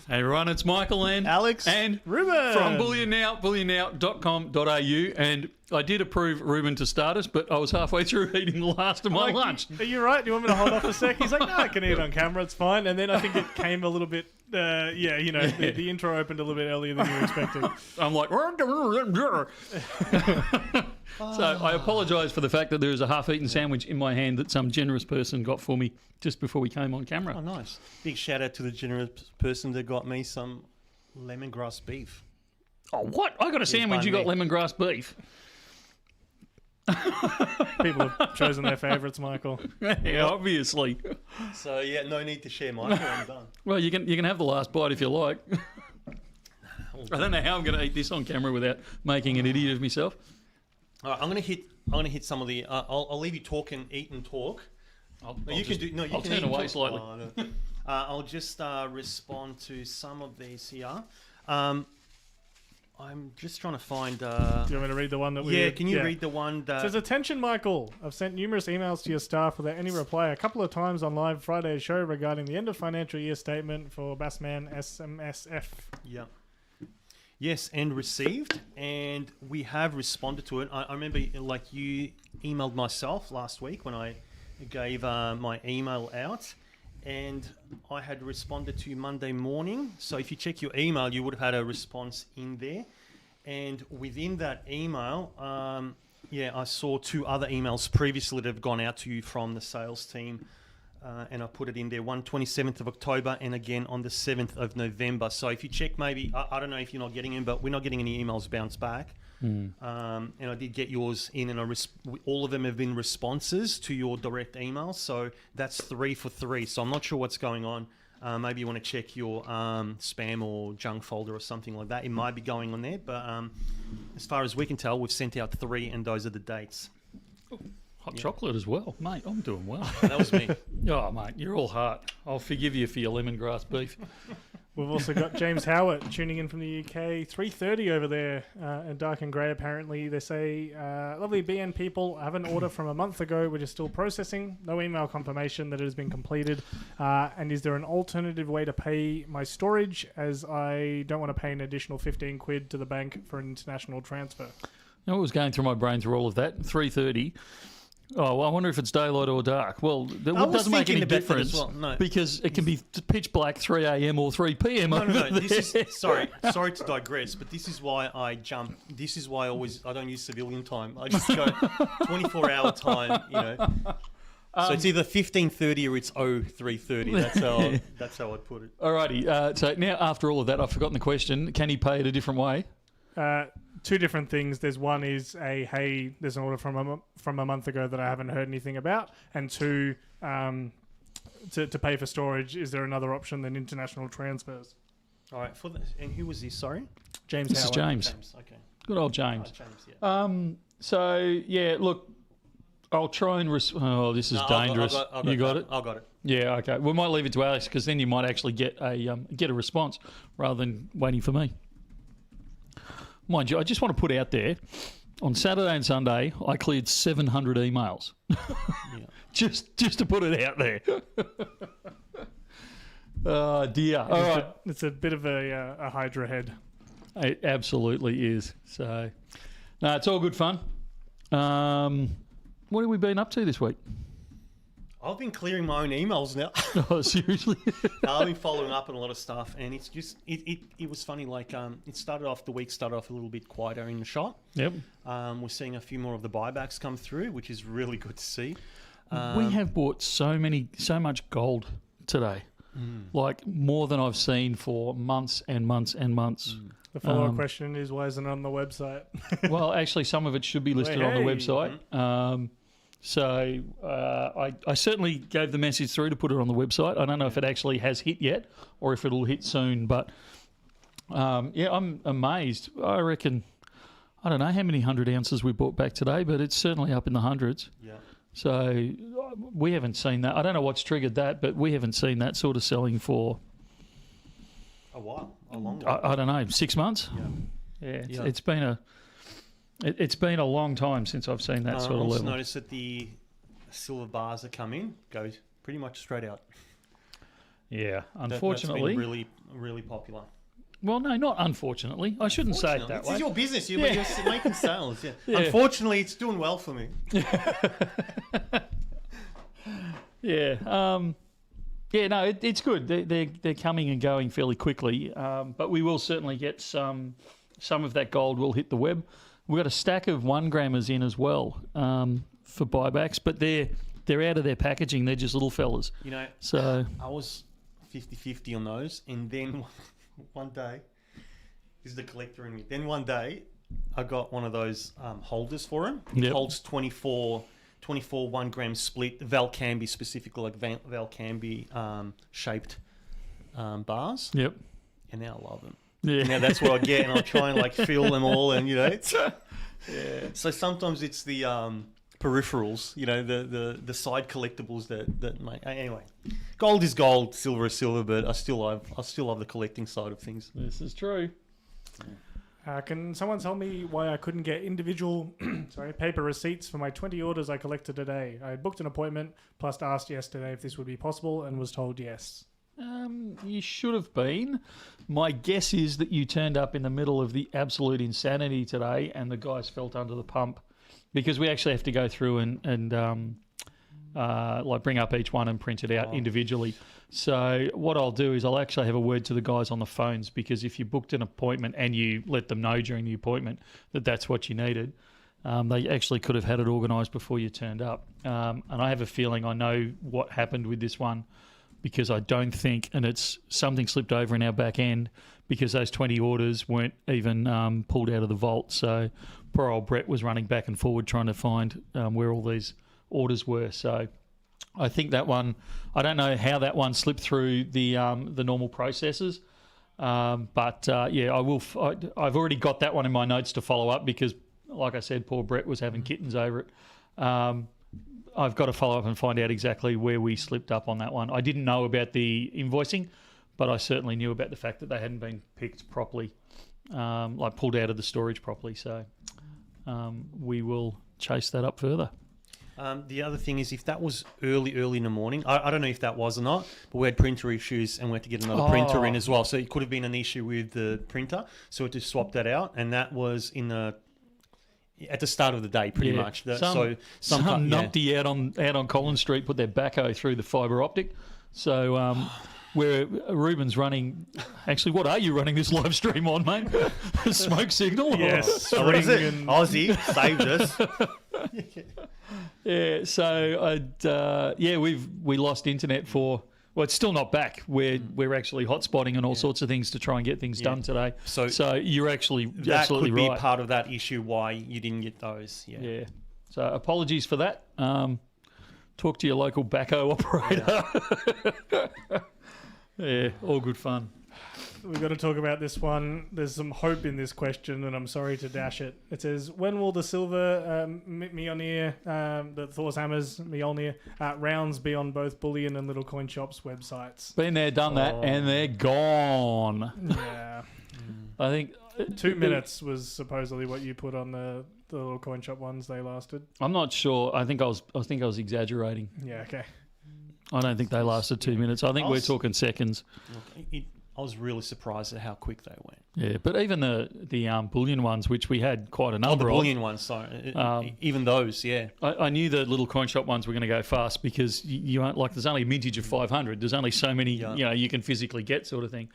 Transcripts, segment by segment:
Hey everyone, it's Michael and Alex and Ruben from Bullion Now, bullionnow.com.au, and I did approve Ruben to start us, but I was halfway through eating the last of my lunch. Are you right? Do you want me to hold off a sec? He's like, no, I can eat on camera, it's fine. And then I think it came a little bit, the intro opened a little bit earlier than you were expecting. I'm like, so I apologise for the fact that there is a half-eaten sandwich in my hand that some generous person got for me just before we came on camera. Oh, nice. Big shout out to the generous person that got me some lemongrass beef. Oh, what? I got a sandwich, you got lemongrass beef. People have chosen their favourites, Michael. Yeah, obviously. So, yeah, no need to share mine. I'm done. Well, you can have the last bite if you like. I don't know how I'm going to eat this on camera without making an idiot of myself. All right, I'm gonna hit some of the. I'll leave you talk and eat and talk. I'll can turn away slightly. Oh, no. I'll just respond to some of these here. I'm just trying to find. Do you want me to read the one that we? Yeah, can you read the one that It says, attention, Michael. I've sent numerous emails to your staff without any reply. A couple of times on live Friday show regarding the end of financial year statement for Bassman SMSF. Yeah. Yes, and received, and we have responded to it. I remember, like, you emailed myself last week when I gave my email out, and I had responded to you Monday morning. So if you check your email, you would have had a response in there. And within that email, I saw two other emails previously that have gone out to you from the sales team. And I put it in there, 27th of October and again on the 7th of November. So if you check, maybe, I don't know if you're not getting them, but we're not getting any emails bounce back. And I did get yours in, and all of them have been responses to your direct email. So that's 3 for 3. So I'm not sure what's going on. Maybe you want to check your spam or junk folder or something like that. It might be going on there. But as far as we can tell, we've sent out 3, and those are the dates. Hot chocolate as well. Mate, I'm doing well. That was me. Oh, mate, you're all heart. I'll forgive you for your lemongrass beef. We've also got James Howard tuning in from the UK. 3:30 over there, and dark and grey apparently. They say, lovely BN people, I have an order from a month ago which is still processing. No email confirmation that it has been completed. And is there an alternative way to pay my storage, as I don't want to pay an additional 15 quid to the bank for an international transfer? You know what was going through my brain through all of that? 3:30. Oh, well, I wonder if it's daylight or dark. Well, that doesn't make any difference because it can be pitch black 3 a.m. or 3 p.m. No. This is sorry to digress, but this is why I jump. This is why I don't use civilian time. I just go 24-hour time. So it's either 15:30 or it's 03:30. That's how I'd put it. Alrighty. So now, after all of that, I've forgotten the question. Can he pay it a different way? Two different things. There's one is hey, there's an order from a month ago that I haven't heard anything about, and two, to pay for storage, is there another option than international transfers? All right. And who was this? Sorry, James. This Howard. is James. Okay. Good old James. James. Yeah. So yeah, look, I'll try and. This is dangerous. You got it. I got it. Yeah. Okay. We might leave it to Alex because then you might actually get a response rather than waiting for me. Mind you, I just want to put out there, on Saturday and Sunday, I cleared 700 emails. Just to put it out there. Oh, dear. All right. It's a bit of a Hydra head. It absolutely is. So, no, it's all good fun. What have we been up to this week? I've been clearing my own emails now. Oh, seriously? I've been following up on a lot of stuff, and it's just it was funny. Like the week started off a little bit quieter in the shop. Yep. We're seeing a few more of the buybacks come through, which is really good to see. We have bought so much gold today, like more than I've seen for months and months and months. The follow-up question is, why isn't it on the website? Well, actually, some of it should be listed on the website. So I certainly gave the message through to put it on the website. I don't know if it actually has hit yet or if it'll hit soon, but I'm amazed. I reckon, I don't know how many 100 ounces we bought back today, but it's certainly up in the hundreds. Yeah. So we haven't seen that. I don't know what's triggered that, but we haven't seen that sort of selling for a long while. I don't know, 6 months? Yeah. It's been a long time since I've seen that sort of level. I also noticed that the silver bars that come in goes pretty much straight out. Yeah, That's unfortunately. been really, really popular. Well, no, not unfortunately. I shouldn't say it that This way. is your business. You're making sales. Yeah. Yeah. Unfortunately, it's doing well for me. Yeah. No, it's good. They're coming and going fairly quickly, but we will certainly get some of that gold will hit the web. We've got a stack of 1 grammers in as well for buybacks, but they're out of their packaging. They're just little fellas. You know, So I was 50-50 on those, and then one day, this is the collector in me. Then one day, I got one of those holders for him. It Yep. holds 24 1 gram split Valcambi, specifically like Valcambi shaped bars. yep. And now I love them. Yeah. Now that's what I get, and I'll try and like fill them all, and it's So sometimes it's the peripherals, the side collectibles that make. Anyway, gold is gold, silver is silver, but I still love the collecting side of things. This is true. Can someone tell me why I couldn't get individual paper receipts for my 20 orders I collected today? I booked an appointment, plus asked yesterday if this would be possible and was told yes. You should have been. My guess is that you turned up in the middle of the absolute insanity today, and the guys felt under the pump, because we actually have to go through and bring up each one and print it out individually. So what I'll do is I'll actually have a word to the guys on the phones, because if you booked an appointment and you let them know during the appointment that that's what you needed, they actually could have had it organised before you turned up. And I have a feeling I know what happened with this one, because I don't think, and it's something slipped over in our back end, because those 20 orders weren't even pulled out of the vault. So poor old Brett was running back and forward trying to find where all these orders were. So I think that one, I don't know how that one slipped through the normal processes, but I will. I've already got that one in my notes to follow up, because, like I said, poor Brett was having kittens over it. I've got to follow up and find out exactly where we slipped up on that one. I didn't know about the invoicing, but I certainly knew about the fact that they hadn't been picked properly, pulled out of the storage properly. So we will chase that up further. The other thing is, if that was early in the morning, I don't know if that was or not, but we had printer issues and we had to get another printer in as well. So it could have been an issue with the printer. So we had to swap that out, and that was at the start of the day, pretty much. Some numpty out on Collins Street put their backhoe through the fibre optic. So where Ruben's running, actually, what are you running this live stream on, mate? Smoke signal? Yes. What is it? Aussie saved us. Yeah. So we lost internet for. Well, it's still not back. We're actually hotspotting and all sorts of things to try and get things done today. So you're actually absolutely right. That could be part of that issue why you didn't get those. Yeah. So apologies for that. Talk to your local backhoe operator. Yeah, all good fun. We've got to talk about this one. There's some hope in this question, and I'm sorry to dash it. It says, when will the silver Mjolnir, the Thor's Hammers Mjolnir rounds be on both Bullion and Little Coin Shop's websites? Been there, done that, and they're gone. Yeah. I think 2 minutes was supposedly what you put on the Little Coin Shop ones. They lasted. I'm not sure. I think I was exaggerating. Yeah. Okay. I don't think they lasted 2 minutes. I think we're talking seconds. Look, I was really surprised at how quick they went. Yeah, but even the Bullion ones, which we had quite a number the of. Bullion ones, sorry. Even those, yeah. I knew the Little Coin Shop ones were going to go fast, because you aren't there's only a mintage of 500. There's only so many you can physically get, sort of thing.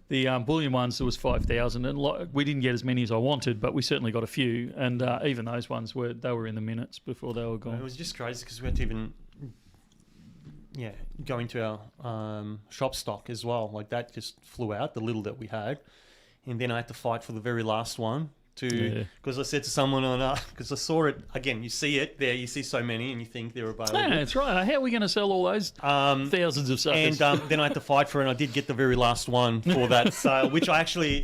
The Bullion ones, there was 5,000, and we didn't get as many as I wanted, but we certainly got a few. And even those ones were in the minutes before they were gone. It was just crazy, because we had to even go into our shop stock as well. Like, that just flew out, the little that we had. And then I had to fight for the very last one, because I said to someone because I saw it, again, you see it there, you see so many and you think they're available. Yeah, that's right. How are we going to sell all those thousands of suckers? And then I had to fight for it, and I did get the very last one for that sale, which I actually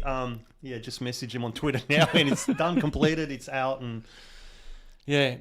just messaged him on Twitter now, and it's done, completed, it's out. And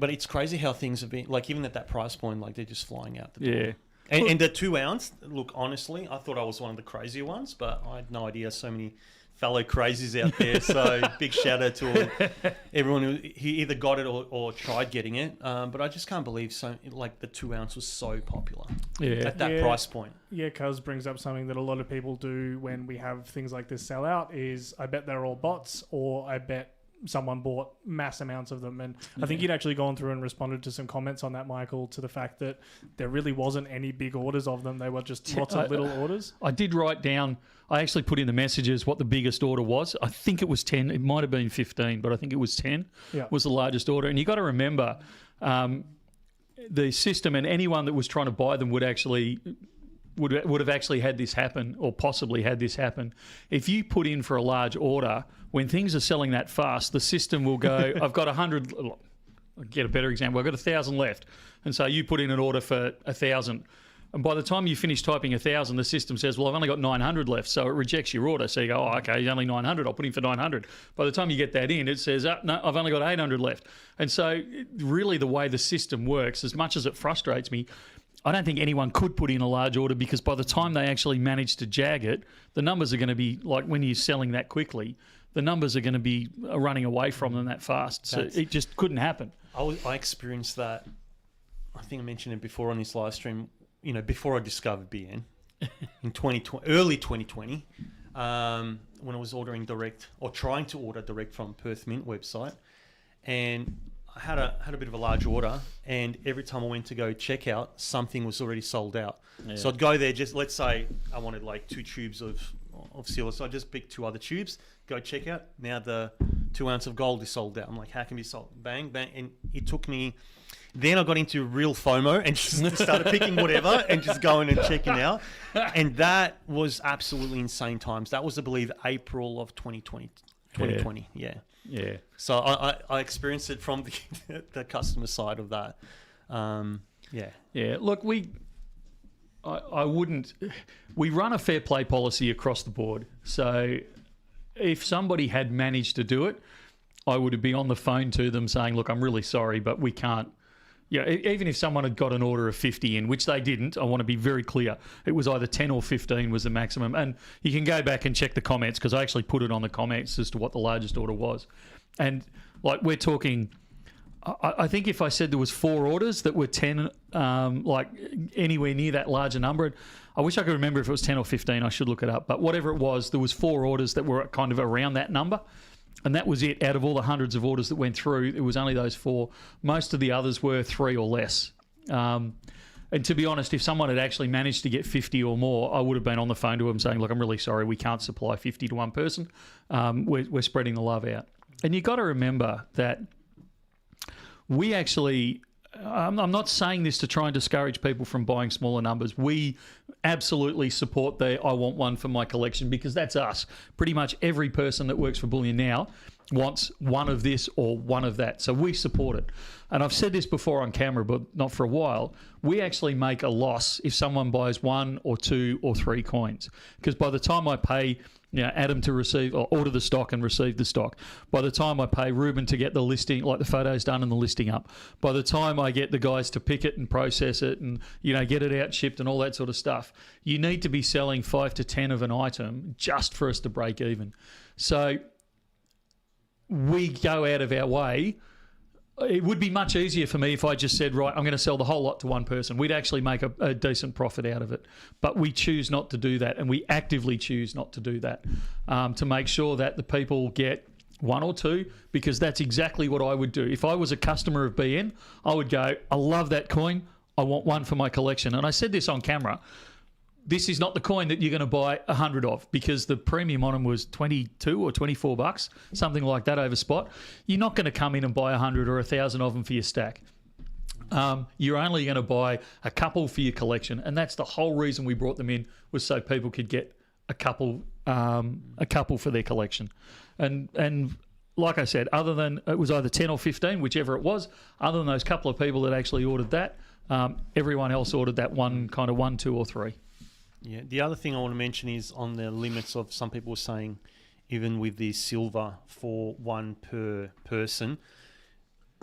but it's crazy how things have been, like, even at that price point, like, they're just flying out the door. Yeah. And the 2 ounce, look, honestly, I thought I was one of the crazier ones, but I had no idea so many fellow crazies out there. So big shout out to everyone who either got it or tried getting it. But I just can't believe the 2 ounce was so popular at that price point. Yeah, Cuz brings up something that a lot of people do when we have things like this sell out is I bet they're all bots, or I bet someone bought mass amounts of them. And I think you'd actually gone through and responded to some comments on that, Michael, to the fact that there really wasn't any big orders of them. They were just lots of little orders. I did write down, I actually put in the messages what the biggest order was. I think it was 10. It might have been 15, but I think it was 10 was the largest order. And you got to remember, the system and anyone that was trying to buy them would have actually had this happen, or possibly had this happen. If you put in for a large order, when things are selling that fast, the system will go, I've got 100, I'll get a better example, I've got 1,000 left. And so you put in an order for 1,000. And by the time you finish typing 1,000, the system says, well, I've only got 900 left. So it rejects your order. So you go, oh, okay, only 900. I'll put in for 900. By the time you get that in, it says, no, I've only got 800 left. And so really the way the system works, as much as it frustrates me, I don't think anyone could put in a large order, because by the time they actually manage to jag it, the numbers are going to be, like when you're selling that quickly, the numbers are going to be running away from them that fast. So it just couldn't happen. I experienced that. I think I mentioned it before on this live stream, before I discovered BN in 2020, early 2020, when I was ordering direct, or trying to order direct from Perth Mint website. And I had a bit of a large order, and every time I went to go check out, something was already sold out. Yeah. So I'd go there, just let's say I wanted like 2 tubes of sealer, so I just picked 2 other tubes, go check out. Now the 2 ounce of gold is sold out. I'm like, how can it be sold? Bang, bang. And it took me, then I got into real FOMO and just started picking whatever and just going and checking out. And that was absolutely insane times. That was, I believe, April of 2020. Yeah. So I experienced it from the customer side of that. Yeah. Look, I wouldn't. We run a fair play policy across the board. So if somebody had managed to do it, I would be on the phone to them saying, look, I'm really sorry, but we can't. Yeah, even if someone had got an order of 50 in, which they didn't, I want to be very clear. It was either 10 or 15 was the maximum. And you can go back and check the comments, because I actually put it on the comments as to what the largest order was. And like we're talking, I think if I said there was 4 orders that were 10, like anywhere near that larger number, I wish I could remember if it was 10 or 15. I should look it up. But whatever it was, there was 4 orders that were kind of around that number. And that was it. Out of all the hundreds of orders that went through, it was only those 4. Most of the others were 3 or less. And to be honest, if someone had actually managed to get 50 or more, I would have been on the phone to them saying, look, I'm really sorry, we can't supply 50 to one person. We're spreading the love out. And you've got to remember that we actually, I'm not saying this to try and discourage people from buying smaller numbers. We absolutely support the I want one for my collection, because that's us. Pretty much every person that works for Bullion Now wants one of this or one of that. So we support it. And I've said this before on camera, but not for a while. We actually make a loss if someone buys 1 or 2 or 3 coins, because by the time I pay Adam to receive or order the stock and receive the stock, by the time I pay Ruben to get the listing, like the photos done and the listing up, by the time I get the guys to pick it and process it and get it out shipped and all that sort of stuff, you need to be selling 5 to 10 of an item just for us to break even. So we go out of our way. It would be much easier for me if I just said, right, I'm going to sell the whole lot to one person. We'd actually make a decent profit out of it. But we choose not to do that, and we actively choose not to do that to make sure that the people get 1 or 2, because that's exactly what I would do. If I was a customer of BN, I would go, I love that coin. I want one for my collection. And I said this on camera. This is not the coin that you're going to buy 100 of, because the premium on them was 22 or 24 bucks, something like that over spot. You're not going to come in and buy 100 or 1,000 of them for your stack. You're only going to buy a couple for your collection, and that's the whole reason we brought them in, was so people could get a couple for their collection. And like I said, other than it was either 10 or 15, whichever it was, other than those couple of people that actually ordered that, everyone else ordered that 1, 2 or 3. Yeah, the other thing I want to mention is on the limits of, some people were saying, even with the silver for 1 per person,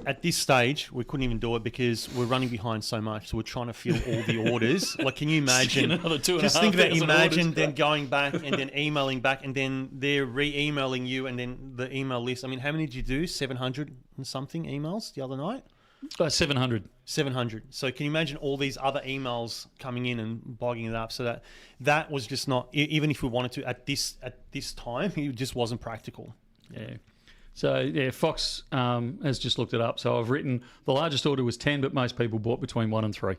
at this stage, we couldn't even do it because we're running behind so much. So we're trying to fill all the orders. Like, can you imagine? Another 2,500 Just think about imagine orders. then going back and then emailing back and then they're re-emailing you and then the email list. I mean, how many did you do? 700 and something emails the other night? 700. 700. So can you imagine all these other emails coming in and bogging it up? So that was just not, even if we wanted to at this time, it just wasn't practical. Yeah. So, yeah, Fox has just looked it up. So I've written the largest order was 10, but most people bought between 1 and 3.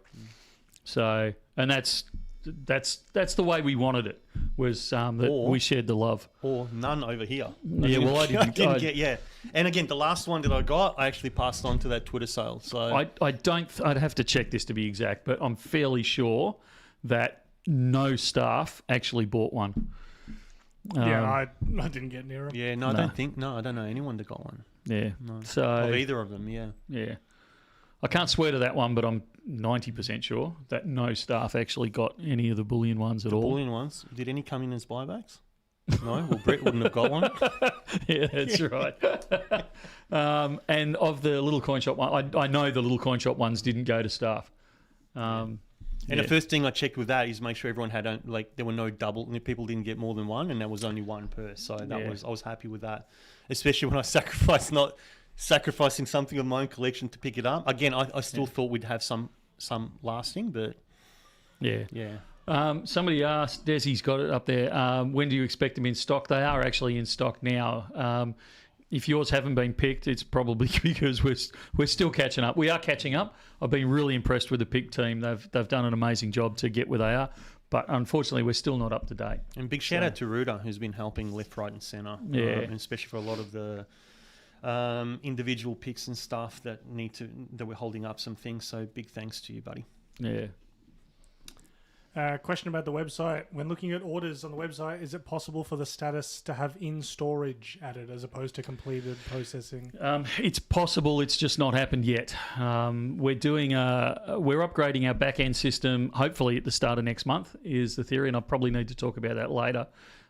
So, and that's the way we wanted it, was that we shared the love. Or none over here. Yeah, well, I didn't get, yeah. And again, the last one that I got, I actually passed on to that Twitter sale. So I'd have to check this to be exact, but I'm fairly sure that no staff actually bought one. I didn't get near them. Yeah, no, I don't know anyone that got one. Yeah. No. So of either of them, yeah. Yeah. I can't swear to that one, but I'm 90% sure that no staff actually got any of the Bullion ones at all. Bullion ones. Did any come in as buybacks? No? Well, Brett wouldn't have got one. Yeah, that's right. And of the little coin shop one, I know the little coin shop ones didn't go to staff. And the first thing I checked with that is make sure everyone had there were no double, people didn't get more than one, and there was only one per. So I was happy with that, especially when I sacrificing something of my own collection to pick it up. Again, I still thought we'd have some lasting, but yeah. Somebody asked, Desi's got it up there. When do you expect them in stock? They are actually in stock now. If yours haven't been picked, it's probably because we're still catching up. We are catching up. I've been really impressed with the pick team. They've done an amazing job to get where they are, but unfortunately, we're still not up to date. And big shout out to Ruda, who's been helping left, right, and centre. And especially for a lot of the individual picks and stuff that we're holding up some things. So big thanks to you, buddy. Yeah. Question about the website. When looking at orders on the website, is it possible for the status to have in storage added as opposed to completed processing? It's possible. It's just not happened yet. We're upgrading our back end system. Hopefully at the start of next month is the theory, and I probably need to talk about that later.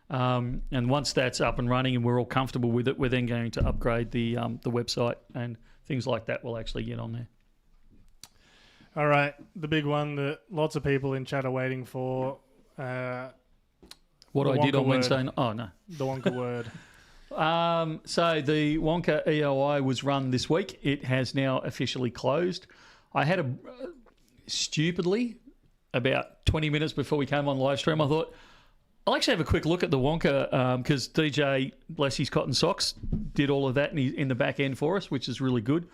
And once that's up and running and we're all comfortable with it, we're then going to upgrade the website, and things like that will actually get on there. All right, the big one that lots of people in chat are waiting for. What I did on Wednesday. Oh, no. The Wonka word. So the Wonka EOI was run this week. It has now officially closed. I had stupidly, about 20 minutes before we came on live stream, I thought, I'll actually have a quick look at the Wonka because DJ, bless his cotton socks, did all of that in the back end for us, which is really good.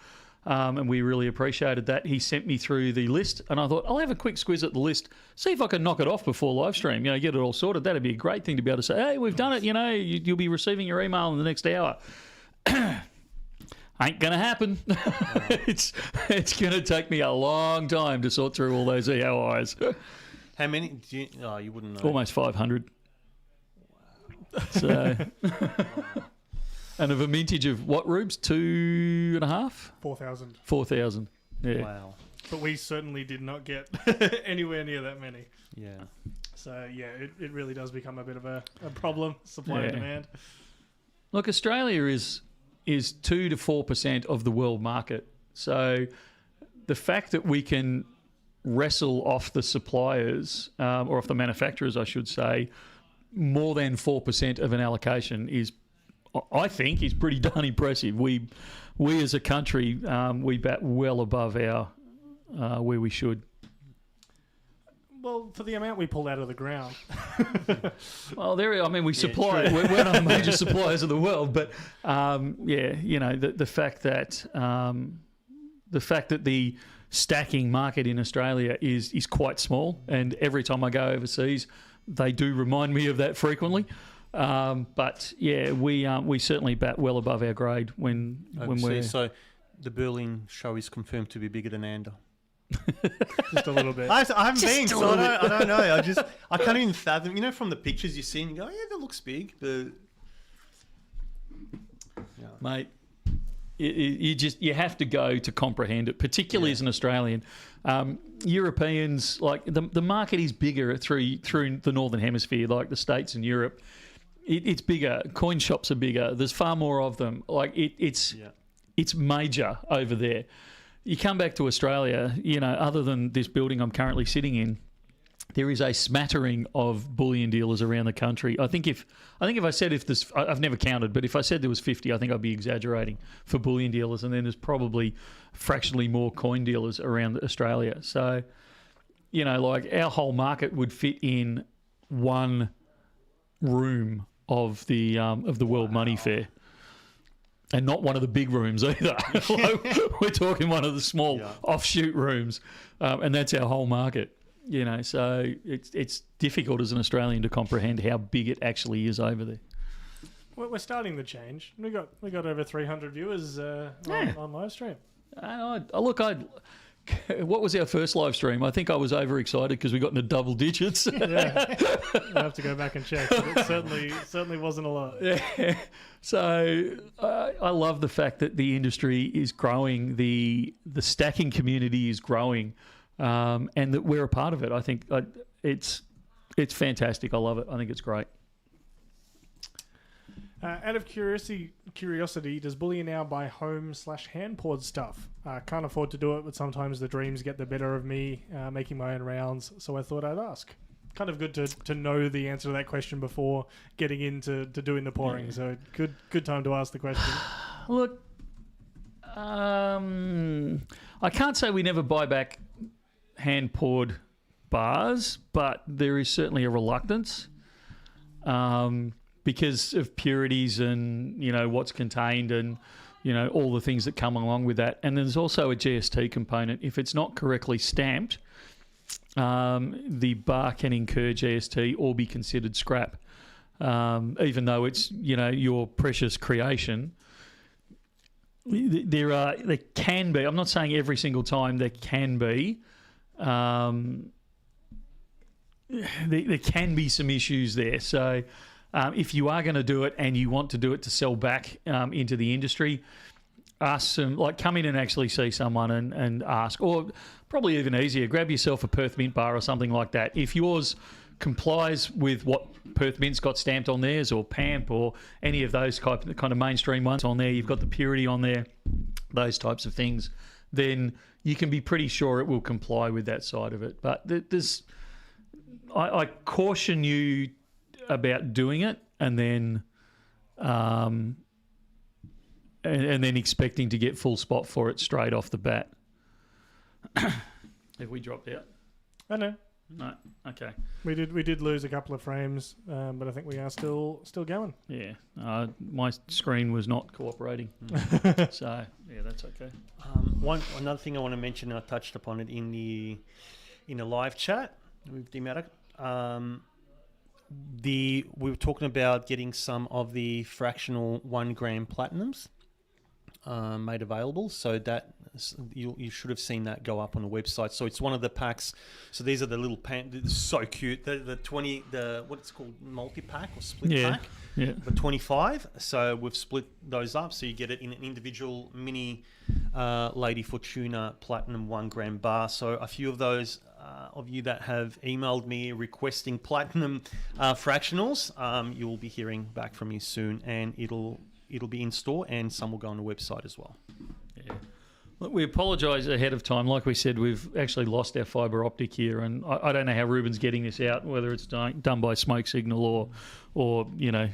And we really appreciated that. He sent me through the list, and I thought, I'll have a quick squiz at the list, see if I can knock it off before live stream, get it all sorted. That'd be a great thing to be able to say, hey, we've done it, you'll be receiving your email in the next hour. Ain't going to happen. It's going to take me a long time to sort through all those EOIs. How many? You wouldn't know. Almost 500. Wow. So... And of a mintage of what, Rubes? 2.5? 4,000. 4,000. Yeah. Wow. But we certainly did not get anywhere near that many. Yeah. So, yeah, it really does become a bit of a problem, supply and demand. Look, Australia is 2 to 4% of the world market. So the fact that we can wrestle off the suppliers, or off the manufacturers, I should say, more than 4% of an allocation I think is pretty darn impressive. We as a country, we bat well above our where we should. Well, for the amount we pulled out of the ground. Well, we supply. We're one of the major suppliers of the world, but the fact that the stacking market in Australia is quite small, and every time I go overseas, they do remind me of that frequently. But yeah, we certainly bat well above our grade when we're... So the Berlin show is confirmed to be bigger than Ander. Just a little bit. I haven't been, so I don't know. I can't even fathom. From the pictures you see, and you go, yeah, that looks big, but yeah. Mate, you have to go to comprehend it, particularly as an Australian. Europeans, like the market is bigger through the Northern Hemisphere, like the States and Europe. It's bigger. Coin shops are bigger. There's far more of them. Like it's it's major over there. You come back to Australia, other than this building I'm currently sitting in, there is a smattering of bullion dealers around the country. I think if I said if there's, I've never counted, but if I said there was 50, I think I'd be exaggerating for bullion dealers. And then there's probably fractionally more coin dealers around Australia. So, like our whole market would fit in one room of the World Money Fair. And not one of the big rooms either. Like, we're talking one of the small offshoot rooms, and that's our whole market. So it's difficult as an Australian to comprehend how big it actually is over there. Well, we're starting to change. We got over 300 viewers on live stream. What was our first live stream? I think I was overexcited because we got into double digits. Yeah, I'll have to go back and check. But it certainly wasn't a lot. Yeah. So I love the fact that the industry is growing, the stacking community is growing, and that we're a part of it. I think it's fantastic. I love it. I think it's great. Out of curiosity, does Bullion Now buy home/hand poured stuff? Can't afford to do it, but sometimes the dreams get the better of me, making my own rounds. So I thought I'd ask. Kind of good to know the answer to that question before getting into doing the pouring. Yeah. So good time to ask the question. Look, I can't say we never buy back hand poured bars, but there is certainly a reluctance. Because of purities and, what's contained and, all the things that come along with that. And there's also a GST component. If it's not correctly stamped, the bar can incur GST or be considered scrap. Even though it's, your precious creation. There can be, I'm not saying every single time, there can be, there can be some issues there. So, if you are going to do it and you want to do it to sell back into the industry, come in and actually see someone and ask, or probably even easier, grab yourself a Perth Mint bar or something like that. If yours complies with what Perth Mint's got stamped on theirs, or PAMP, or any of those kind of mainstream ones on there, you've got the purity on there, those types of things, then you can be pretty sure it will comply with that side of it. But I caution you about doing it and then and then expecting to get full spot for it straight off the bat. Have we dropped out? I know. No. Okay. We did lose a couple of frames, but I think we are still going. Yeah. My screen was not cooperating. So yeah, that's okay. Another thing I want to mention, and I touched upon it in the live chat with Dematic. We were talking about getting some of the fractional 1 gram platinums made available, so that you should have seen that go up on the website. So it's one of the packs. So these are the little so cute. The 20, what it's called, multi-pack or split pack. Yeah. For 25. So we've split those up, so you get it in an individual mini Lady Fortuna Platinum 1 gram bar. So a few of those of you that have emailed me requesting platinum fractionals, you will be hearing back from me soon, and it'll be in store, and some will go on the website as well. Yeah. Look, we apologise ahead of time. Like we said, we've actually lost our fibre optic here, and I don't know how Ruben's getting this out, whether it's done by smoke signal or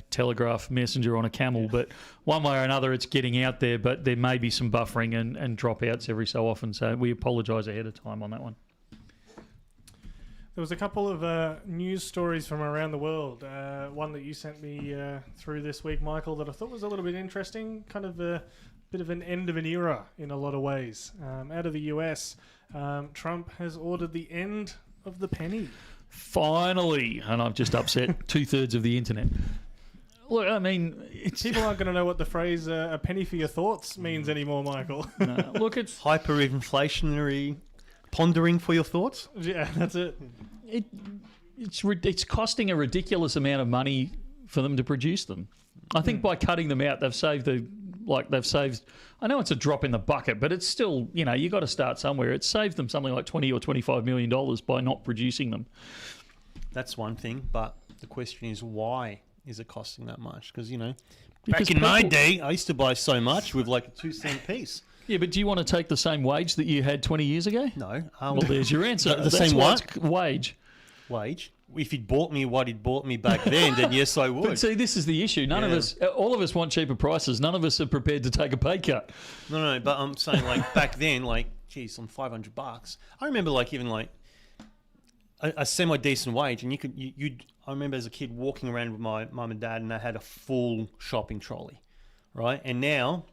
telegraph messenger on a camel. But one way or another, it's getting out there. But there may be some buffering and dropouts every so often. So we apologise ahead of time on that one. There was a couple of news stories from around the world. One that you sent me through this week, Michael, that I thought was a little bit interesting. Kind of a bit of an end of an era in a lot of ways. Out of the US, Trump has ordered the end of the penny. Finally, and I've just upset 2/3 of the internet. Look, I mean, people aren't going to know what the phrase "a penny for your thoughts" means anymore, Michael. No, look, it's hyperinflationary. Pondering for your thoughts? Yeah, that's it. It's costing a ridiculous amount of money for them to produce them. I think by cutting them out, they've saved. I know it's a drop in the bucket, but it's still, you got to start somewhere. It saved them something like $20 or $25 million by not producing them. That's one thing, but the question is why is it costing that much? Because, Because back in my people- day, I used to buy so much with like a 2-cent piece. Yeah, but do you want to take the same wage that you had 20 years ago? No. Well, there's your answer. The That's same why what? it's wage. Wage. If he'd bought me what he'd bought me back then yes, I would. But see, this is the issue. None of us, all of us want cheaper prices. None of us are prepared to take a pay cut. No, but I'm saying like back then, like, geez, on $500, I remember like even like a semi-decent wage, and I remember as a kid walking around with my mum and dad, and they had a full shopping trolley, right? And now,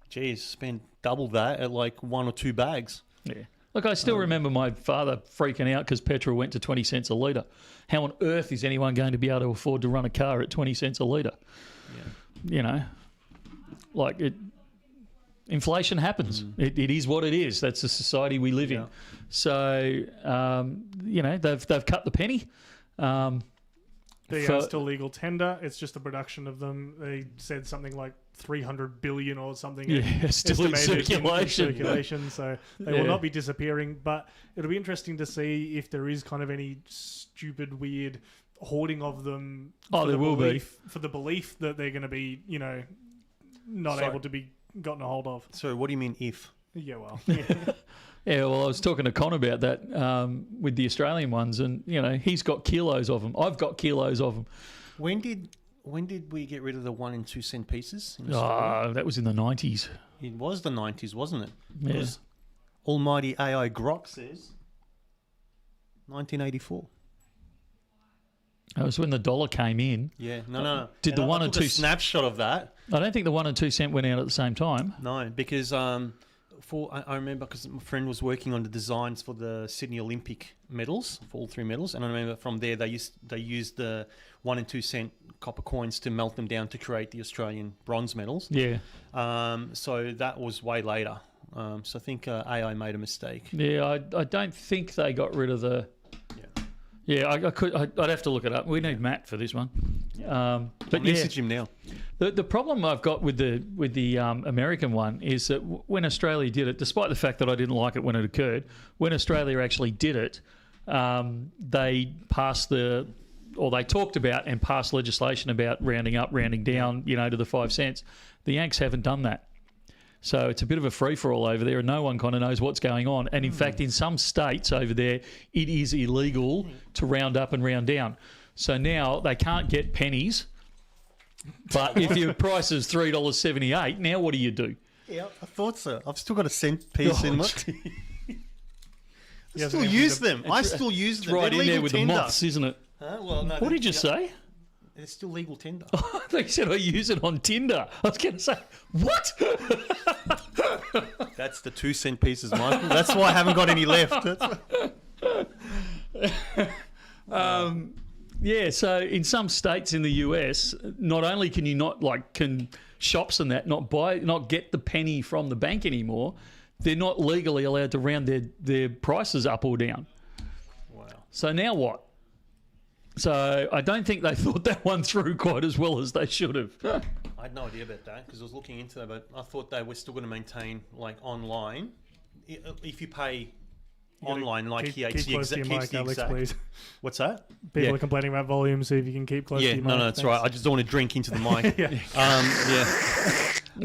geez, spend double that at like 1 or 2 bags. Yeah. Look, I still remember my father freaking out because petrol went to 20 cents a litre. How on earth is anyone going to be able to afford to run a car at 20 cents a litre? Yeah. Inflation happens. It is what it is. That's the society we live in. So, they've cut the penny. They are still legal tender. It's just the production of them. They said something like 300 billion or something. Still in circulation. circulation. So they will not be disappearing. But it'll be interesting to see if there is kind of any stupid, weird hoarding of them. Oh, there will be. For the belief that they're going to be, not able to be gotten a hold of. So what do you mean if? Yeah, well. Yeah, well, I was talking to Con about that with the Australian ones, and he's got kilos of them. I've got kilos of them. When did we get rid of the 1 and 2 cent pieces? In Australia? That was in the 90s. It was the 90s, wasn't it? Yeah. Because Almighty AI Grok says 1984. That was when the dollar came in. Yeah, no. Did the And 1 I and took 2 a snapshot of that? I don't think the 1 and 2 cent went out at the same time. No, because I remember because my friend was working on the designs for the Sydney Olympic medals, for all 3 medals, and I remember from there they used the 1 and 2 cent copper coins to melt them down to create the Australian bronze medals. Yeah. So that was way later. So I think AI made a message. Yeah, I don't think they got rid of the. Yeah, I'd have to look it up. We need Matt for this one. But message him now. The problem I've got with the American one is that when Australia did it, despite the fact that I didn't like it when it occurred, when Australia actually did it, they talked about and passed legislation about rounding up, rounding down, to the 5 cents. The Yanks haven't done that. So it's a bit of a free-for-all over there, and no one kind of knows what's going on. And in fact, in some states over there, it is illegal to round up and round down. So now they can't get pennies. But if your price is $3.78, now what do you do? Yeah, I thought so. I've still got a cent piece in my... I still use them. I still use them. Right They're in there legal with tender. the moths, isn't it? Well, no. What did you say? They're still legal tender. They said I use it on Tinder. I was going to say, what? That's the 2 cent pieces, Michael. That's why I haven't got any left. Yeah, so in some states in the US, not only can you can shops and that not get the penny from the bank anymore, they're not legally allowed to round their prices up or down. Wow. So now what? So I don't think they thought that one through quite as well as they should have. I had no idea about that because I was looking into that, but I thought they were still going to maintain online. If you pay online, like keep here, close to your mic, Alex, please. What's that? People are complaining about volume, so if you can keep close to your mic. No, that's right. I just don't want to drink into the mic. Yeah.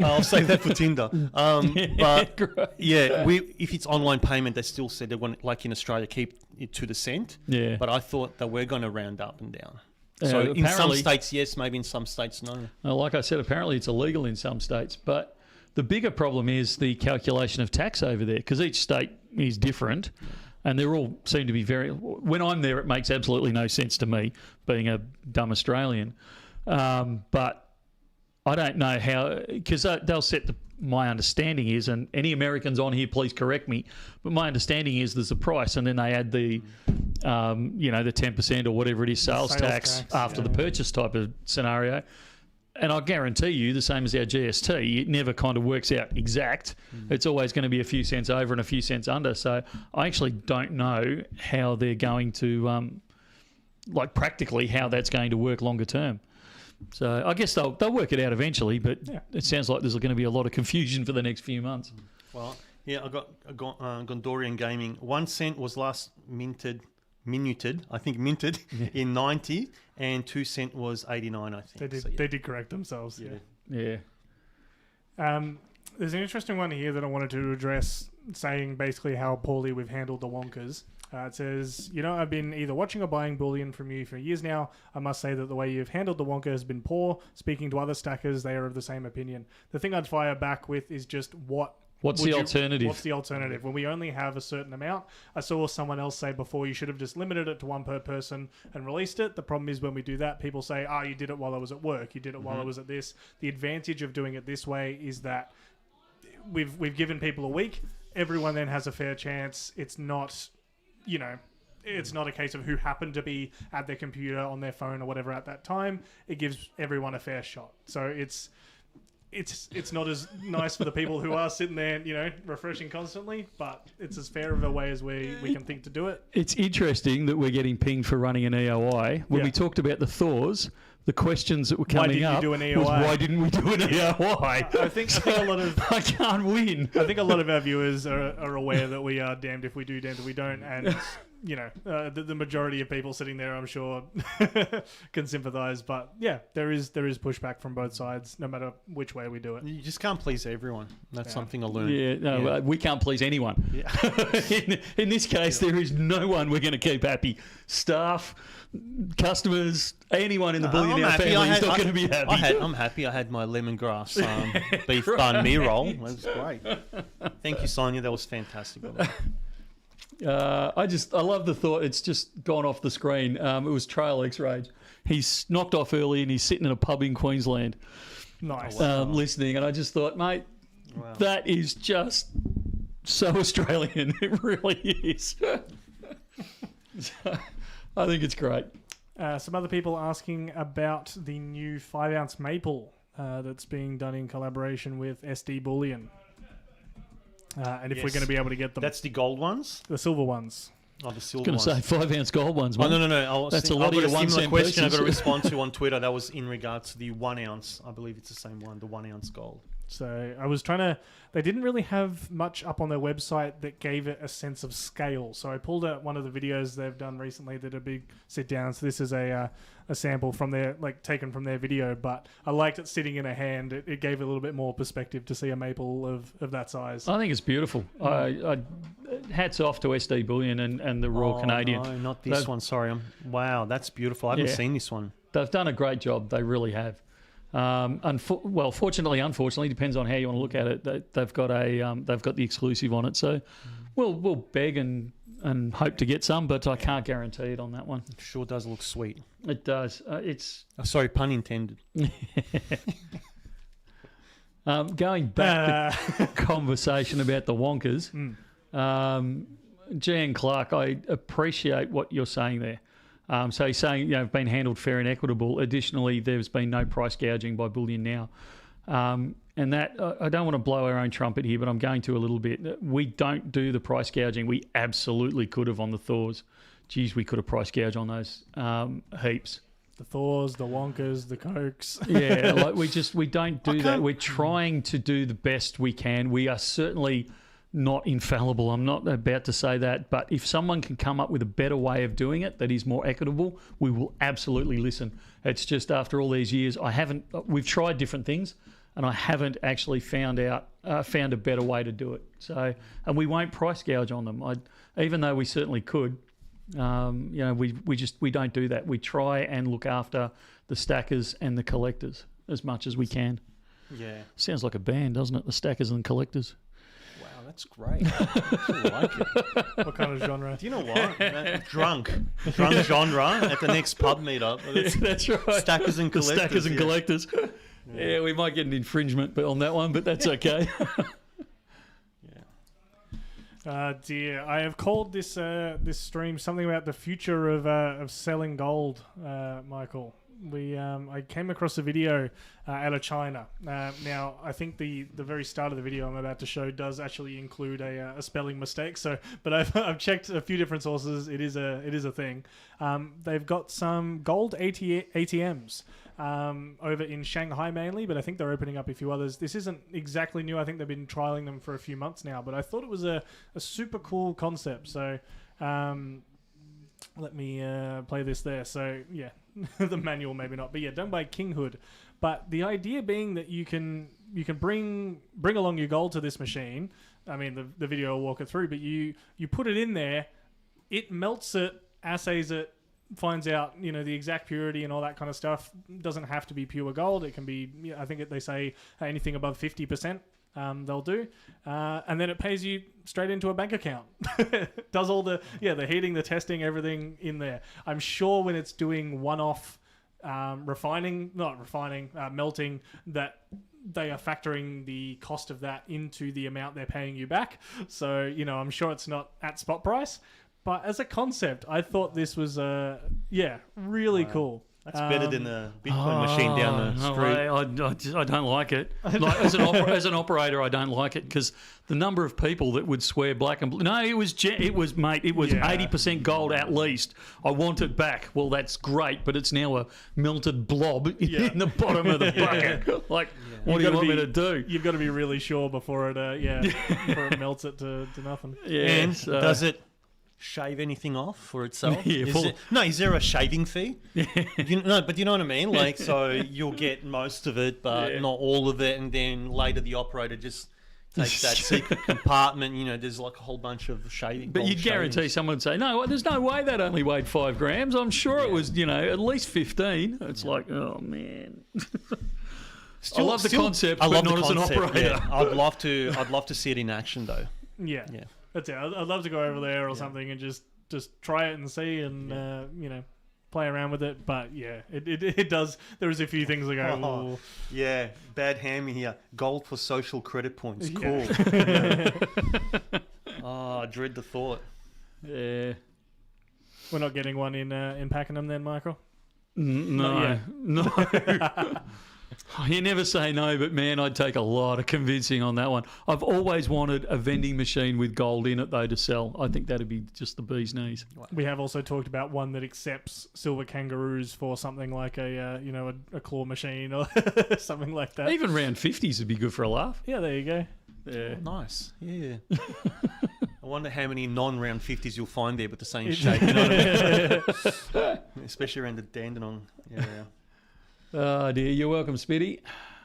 I'll save that for Tinder. But Great. if it's online payment, they still said they want, like in Australia, keep it to the cent. Yeah. But I thought that we're going to round up and down. So in some apparently- states, yes, maybe in some states, no. Like I said, apparently it's illegal in some states, but the bigger problem is the calculation of tax over there because each state is different and they all seem to be very... When I'm there, it makes absolutely no sense to me, being a dumb Australian. But I don't know how... Because they'll set my understanding is, and any Americans on here, please correct me, but my understanding is there's a price and then they add the... the 10% or whatever it is, sales tax after the purchase type of scenario. And I guarantee you, the same as our GST, it never kind of works out exact. It's always going to be a few cents over and a few cents under. So I actually don't know how they're going to, practically how that's going to work longer term. So I guess they'll work it out eventually, but it sounds like there's going to be a lot of confusion for the next few months. Well, yeah, I got Gondorian Gaming. 1 cent was last minted minuted, I think minted in 90, and 2 cent was 89, I think. They did correct themselves. Yeah. There's an interesting one here that I wanted to address, saying basically how poorly we've handled the wonkers. It says, I've been either watching or buying bullion from you for years now. I must say that the way you've handled the wonka has been poor. Speaking to other stackers, they are of the same opinion. The thing I'd fire back with is just What's the alternative? What's the alternative? When we only have a certain amount, I saw someone else say before, you should have just limited it to one per person and released it. The problem is when we do that, people say, you did it while I was at work. You did it while I was at this. The advantage of doing it this way is that we've given people a week. Everyone then has a fair chance. It's not, it's not a case of who happened to be at their computer, on their phone or whatever at that time. It gives everyone a fair shot. So it's not as nice for the people who are sitting there, refreshing constantly, but it's as fair of a way as we can think to do it. It's interesting that we're getting pinged for running an EOI. When we talked about the Thors, the questions that were coming up was, why didn't we do an EOI? I think a lot of... I can't win. I think a lot of our viewers are aware that we are damned if we do, damned if we don't, and... the majority of people sitting there, I'm sure, can sympathise. But yeah, there is pushback from both sides, no matter which way we do it. You just can't please everyone. That's something I learned. We can't please anyone. Yeah. in this case, there is no one we're going to keep happy. Staff, customers, anyone in the Bullion Now family is not going to be happy. I'm happy. I had my lemongrass beef bun me roll. That was great. Thank you, Sonia. That was fantastic. I love the thought. It's just gone off the screen. It was Trail X-Rage. He's knocked off early and he's sitting in a pub in Queensland. Nice. Listening. And I just thought, mate, that is just so Australian. It really is. I think it's great. Some other people asking about the new 5-ounce maple that's being done in collaboration with SD Bullion. And if we're going to be able to get them. That's the gold ones? The silver ones. Oh, the silver ones. I was going to say 5-ounce gold ones. Oh, no. That's a lot of your 1 cent question I've got to pieces. respond to on Twitter. That was in regards to the 1 ounce. I believe it's the same one, the 1 ounce gold. So I was trying to... They didn't really have much up on their website that gave it a sense of scale. So I pulled out one of the videos they've done recently, did a big sit down. So this is a sample from their, taken from their video. But I liked it sitting in a hand. It gave a little bit more perspective to see a maple of that size. I think it's beautiful. Hats off to SD Bullion and the Royal Canadian. No, not this one. Sorry. Wow, that's beautiful. I haven't seen this one. They've done a great job. They really have. Fortunately, unfortunately, depends on how you want to look at it. They've got the exclusive on it, so we'll beg and hope to get some, but I can't guarantee it on that one. It sure does look sweet. It does. It's sorry, pun intended. Going back to conversation about the wonkers. Jan Clark, I appreciate what you're saying there. So he's saying, been handled fair and equitable. Additionally, there's been no price gouging by Bullion Now. And that, I don't want to blow our own trumpet here, but I'm going to a little bit. We don't do the price gouging. We absolutely could have on the Thors. Geez, we could have price gouged on those heaps. The Thors, the Wonkers, the Cokes. Yeah, we don't do that. We're trying to do the best we can. We are certainly not infallible. I'm not about to say that, but if someone can come up with a better way of doing it that is more equitable, we will absolutely listen. It's just after all these years, we've tried different things and I haven't actually found a better way to do it. So, and we won't price gouge on them. Even though we certainly could, we don't do that. We try and look after the stackers and the collectors as much as we can. Yeah. Sounds like a band, doesn't it? The stackers and collectors. That's great. I like it. What kind of genre? Do you know what? Drunk genre at the next pub meetup. That's right. Stackers and collectors. The stackers and collectors. Yeah, we might get an infringement on that one, but that's okay. Dear, I have called this this stream something about the future of selling gold, Michael. I came across a video out of China. Now, I think the very start of the video I'm about to show does actually include a spelling mistake. So, but I've checked a few different sources. It is a thing. They've got some gold ATMs over in Shanghai mainly, but I think they're opening up a few others. This isn't exactly new. I think they've been trialing them for a few months now. But I thought it was a super cool concept. So. let me play this there. So yeah, the manual maybe not, but yeah, done by King Hood. But the idea being that you can bring along your gold to this machine. I mean, the video will walk it through, but you put it in there, it melts it, assays it, finds out the exact purity and all that kind of stuff. Doesn't have to be pure gold. It can be, I think they say anything above 50%. They'll do, and then it pays you straight into a bank account. Does all the heating, the testing, everything in there. I'm sure when it's doing one-off melting, that they are factoring the cost of that into the amount they're paying you back. So I'm sure it's not at spot price. But as a concept, I thought this was really cool. That's better than the Bitcoin machine down the street. I don't like it. Like, as an operator, I don't like it because the number of people that would swear black and blue. No, it was 80% gold at least. I want it back. Well, that's great, but it's now a melted blob in the bottom of the bucket. Like, what do you want me to do? You've got to be really sure before it melts it to nothing. Yeah. And does it shave anything off for itself? Is there a shaving fee? But you know what I mean? Like, so you'll get most of it, but not all of it, and then later the operator just takes that secret compartment. There's like a whole bunch of shaving. But you'd guarantee someone would say, no, there's no way that only weighed 5 grams. I'm sure it was, at least 15. It's like, oh man. I love the concept, but not as an operator. Yeah. I'd love to see it in action though. Yeah. That's it. I'd love to go over there or something and just try it and see and play around with it. But yeah, it does. There is a few things that go. Oh, yeah, bad hammy here. Gold for social credit points. Cool. I dread the thought. Yeah, we're not getting one in Pakenham then, Michael. No. You never say no, but man, I'd take a lot of convincing on that one. I've always wanted a vending machine with gold in it, though, to sell. I think that'd be just the bee's knees. We have also talked about one that accepts silver kangaroos for something like a claw machine or something like that. Even round 50s would be good for a laugh. Yeah, there you go. Yeah, nice. Yeah. I wonder how many non-round 50s you'll find there with the same shape. You know what I mean? Especially around the Dandenong area. Oh dear, you're welcome, Spitty.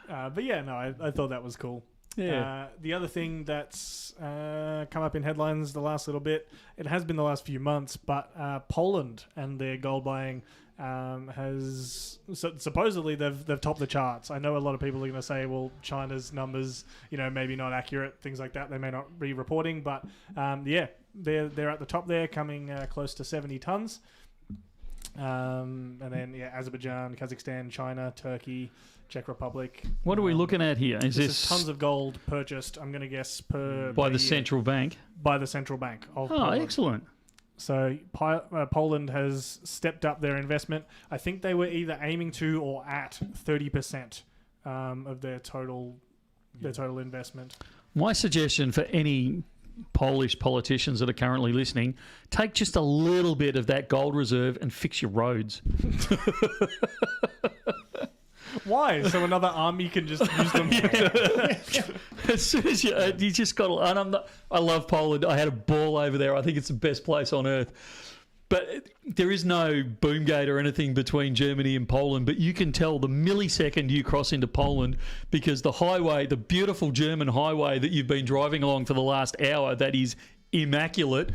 But yeah, no, I thought that was cool. Yeah. The other thing that's come up in headlines the last little bit, it has been the last few months, but Poland and their gold buying has supposedly they've topped the charts. I know a lot of people are going to say, well, China's numbers, maybe not accurate, things like that. They may not be reporting, but they're at the top there, coming close to 70 tons. And then Azerbaijan, Kazakhstan, China, Turkey, Czech Republic. What are we looking at here? Is this tons of gold purchased? I'm going to guess by the central bank. By the central bank of Poland. Excellent. So Poland has stepped up their investment. I think they were either aiming to or at 30% of their total investment. My suggestion for any Polish politicians that are currently listening, take just a little bit of that gold reserve and fix your roads. Why? So another army can just use them? As soon as you just got to... I love Poland. I had a ball over there. I think it's the best place on earth. But there is no boom gate or anything between Germany and Poland, but you can tell the millisecond you cross into Poland because the highway, the beautiful German highway that you've been driving along for the last hour, that is immaculate,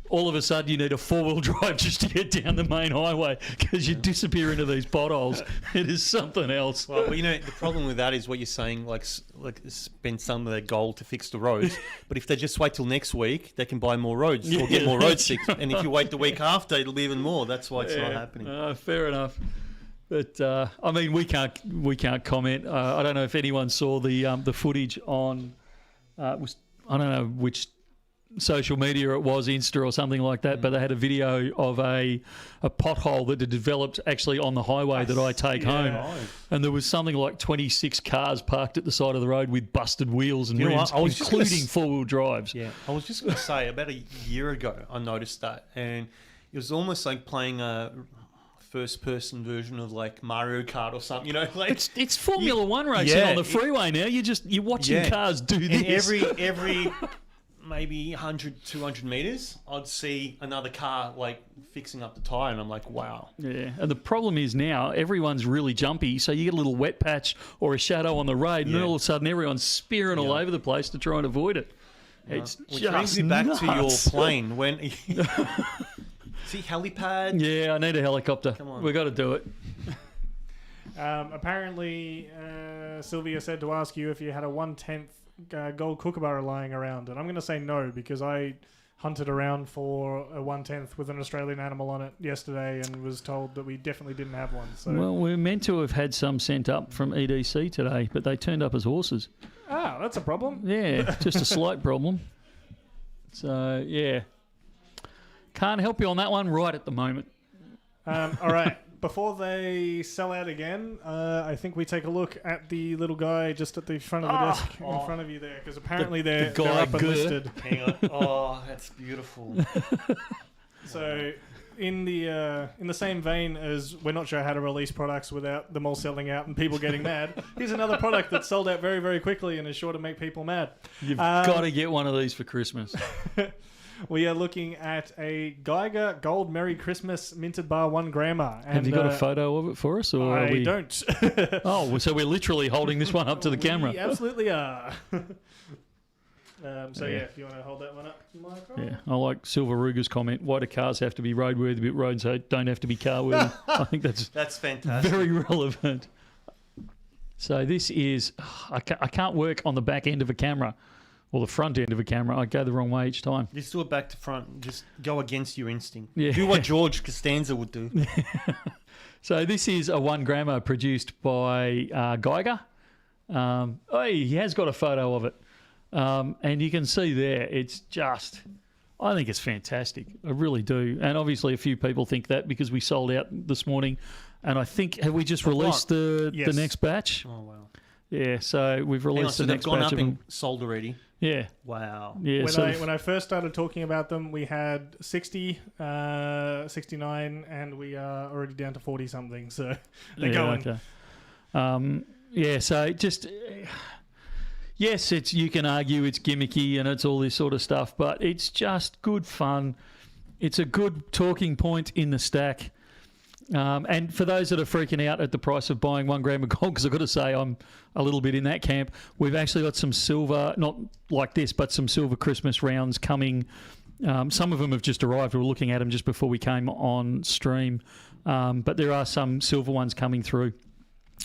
all of a sudden you need a 4-wheel drive just to get down the main highway because you disappear into these potholes. It is something else. Well, the problem with that is what you're saying, like spend some of their gold to fix the roads. But if they just wait till next week, they can buy more roads or get more roads fixed. And if you wait the week after, it'll be even more. That's why it's not happening. Fair enough. But we can't comment. I don't know if anyone saw the footage on. I don't know which social media it was, Insta or something like that, but they had a video of a pothole that had developed actually on the highway that I take home. And there was something like 26 cars parked at the side of the road with busted wheels and rims, including 4-wheel drives. Yeah, I was just going to say, about a year ago, I noticed that, and it was almost like playing a first-person version of like Mario Kart or something, like it's Formula One racing on the freeway now. You're watching cars do this. And every maybe 100, 200 meters, I'd see another car like fixing up the tire, and I'm like, wow. Yeah, and the problem is now everyone's really jumpy, so you get a little wet patch or a shadow on the road, and then all of a sudden everyone's spearing all over the place to try and avoid it. It's Which just brings me back to your nuts. plane. When see helipad? Yeah, I need a helicopter. Come on. We got to do it. Apparently, Sylvia said to ask you if you had a 1/10 gold kookaburra lying around, and I'm going to say no because I hunted around for a 1/10 with an Australian animal on it yesterday and was told that we definitely didn't have one. So Well, we're meant to have had some sent up from EDC today, but they turned up as horses. that's a problem. Yeah, just a slight problem. So, yeah. Can't help you on that one right at the moment. All right. Before they sell out again, I think we take a look at the little guy just at the front of the desk in front of you there, because apparently they're guy up and listed. Hang on. Oh, that's beautiful. So, in the same vein as we're not sure how to release products without them all selling out and people getting mad, here's another product that sold out very, very quickly and is sure to make people mad. You've got to get one of these for Christmas. We are looking at a Geiger Gold Merry Christmas Minted Bar 1 grammer. And, Have you got a photo of it for us? Or are I we... don't. Oh, so we're literally holding this one up to the camera. We absolutely are. If you want to hold that one up, Michael. Yeah, I like Silver Ruger's comment. Why do cars have to be roadworthy, but roads don't have to be car-worthy? I think that's fantastic. very relevant. So this is... I can't work on the back end of a camera or the front end of a camera. I go the wrong way each time. Just do it back to front. Just go against your instinct. Yeah. Do what George Costanza would do. So this is a 1 grammer produced by Geiger. He has got a photo of it. And you can see there, it's just... I think it's fantastic. I really do. And obviously a few people think that because we sold out this morning. And I think... Have we just released the next batch? Oh, wow. Yeah, so we've released So the they've next gone batch up of and them. sold already. Yeah. Wow. Yeah, When I first started talking about them, we had 60, 69, and we are already down to 40 something. So they're going. Okay. So just yes, it's you can argue it's gimmicky and it's all this sort of stuff, but it's just good fun. It's a good talking point in the stack. And for those that are freaking out at the price of buying 1 gram of gold, because I've got to say I'm a little bit in that camp, we've actually got some silver, not like this, but some silver Christmas rounds coming. Some of them have just arrived. We were looking at them just before we came on stream. But there are some silver ones coming through.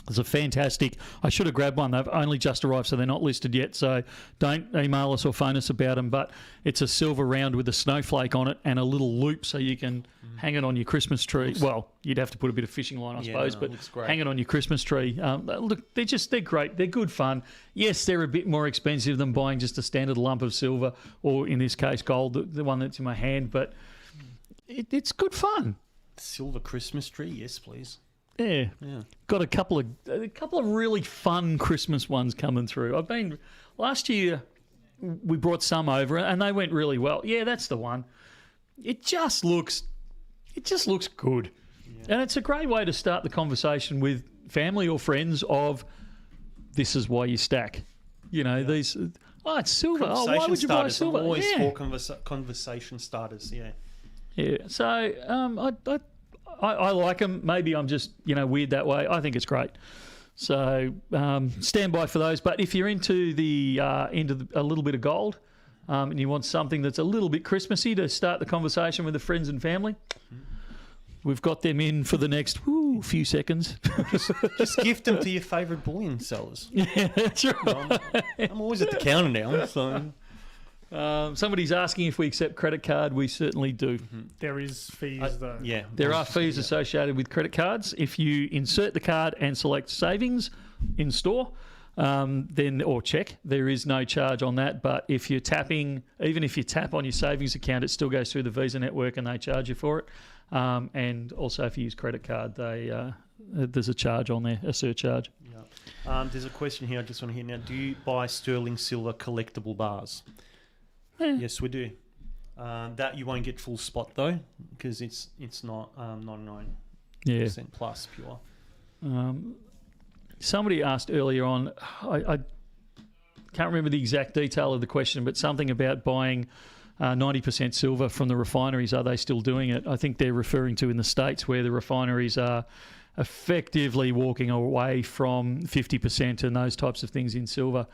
It's a fantastic... I should have grabbed one. They've only just arrived, so they're not listed yet. So don't email us or phone us about them. But it's a silver round with a snowflake on it and a little loop so you can hang it on your Christmas tree. Well, you'd have to put a bit of fishing line, I suppose, but hang it on your Christmas tree. Look, they're great. They're good fun. Yes, they're a bit more expensive than buying just a standard lump of silver or, in this case, gold, the one that's in my hand. But it's good fun. Silver Christmas tree, yes, please. Yeah. Got a couple of really fun Christmas ones coming through. Last year we brought some over and they went really well. Yeah, that's the one. It just looks good. Yeah. And it's a great way to start the conversation with family or friends of this is why you stack. You know, these it's silver. Oh, why would you buy silver? I'm always for conversation starters, yeah. Yeah. So I like them. Maybe I'm just, weird that way. I think it's great. So stand by for those. But if you're into a little bit of gold and you want something that's a little bit Christmassy to start the conversation with the friends and family, we've got them in for the next few seconds. Just gift them to your favourite bullion sellers. Yeah, that's right. I'm always at the counter now, so... Somebody's asking if we accept credit card. We certainly do. There is fees, though. Yeah. There are fees associated with credit cards. If you insert the card and select savings in store, or check, there is no charge on that. But if you're tapping, even if you tap on your savings account, it still goes through the Visa network and they charge you for it. And also if you use credit card, there's a charge on there, a surcharge. Yeah. There's a question here I just want to hear now. Do you buy sterling silver collectible bars? Yes, we do. That you won't get full spot though, because it's not 99% plus pure. Somebody asked earlier on. can't remember the exact detail of the question, but something about buying 90% silver from the refineries. Are they still doing it? I think they're referring to in the States where the refineries are effectively walking away from 50% and those types of things in silver.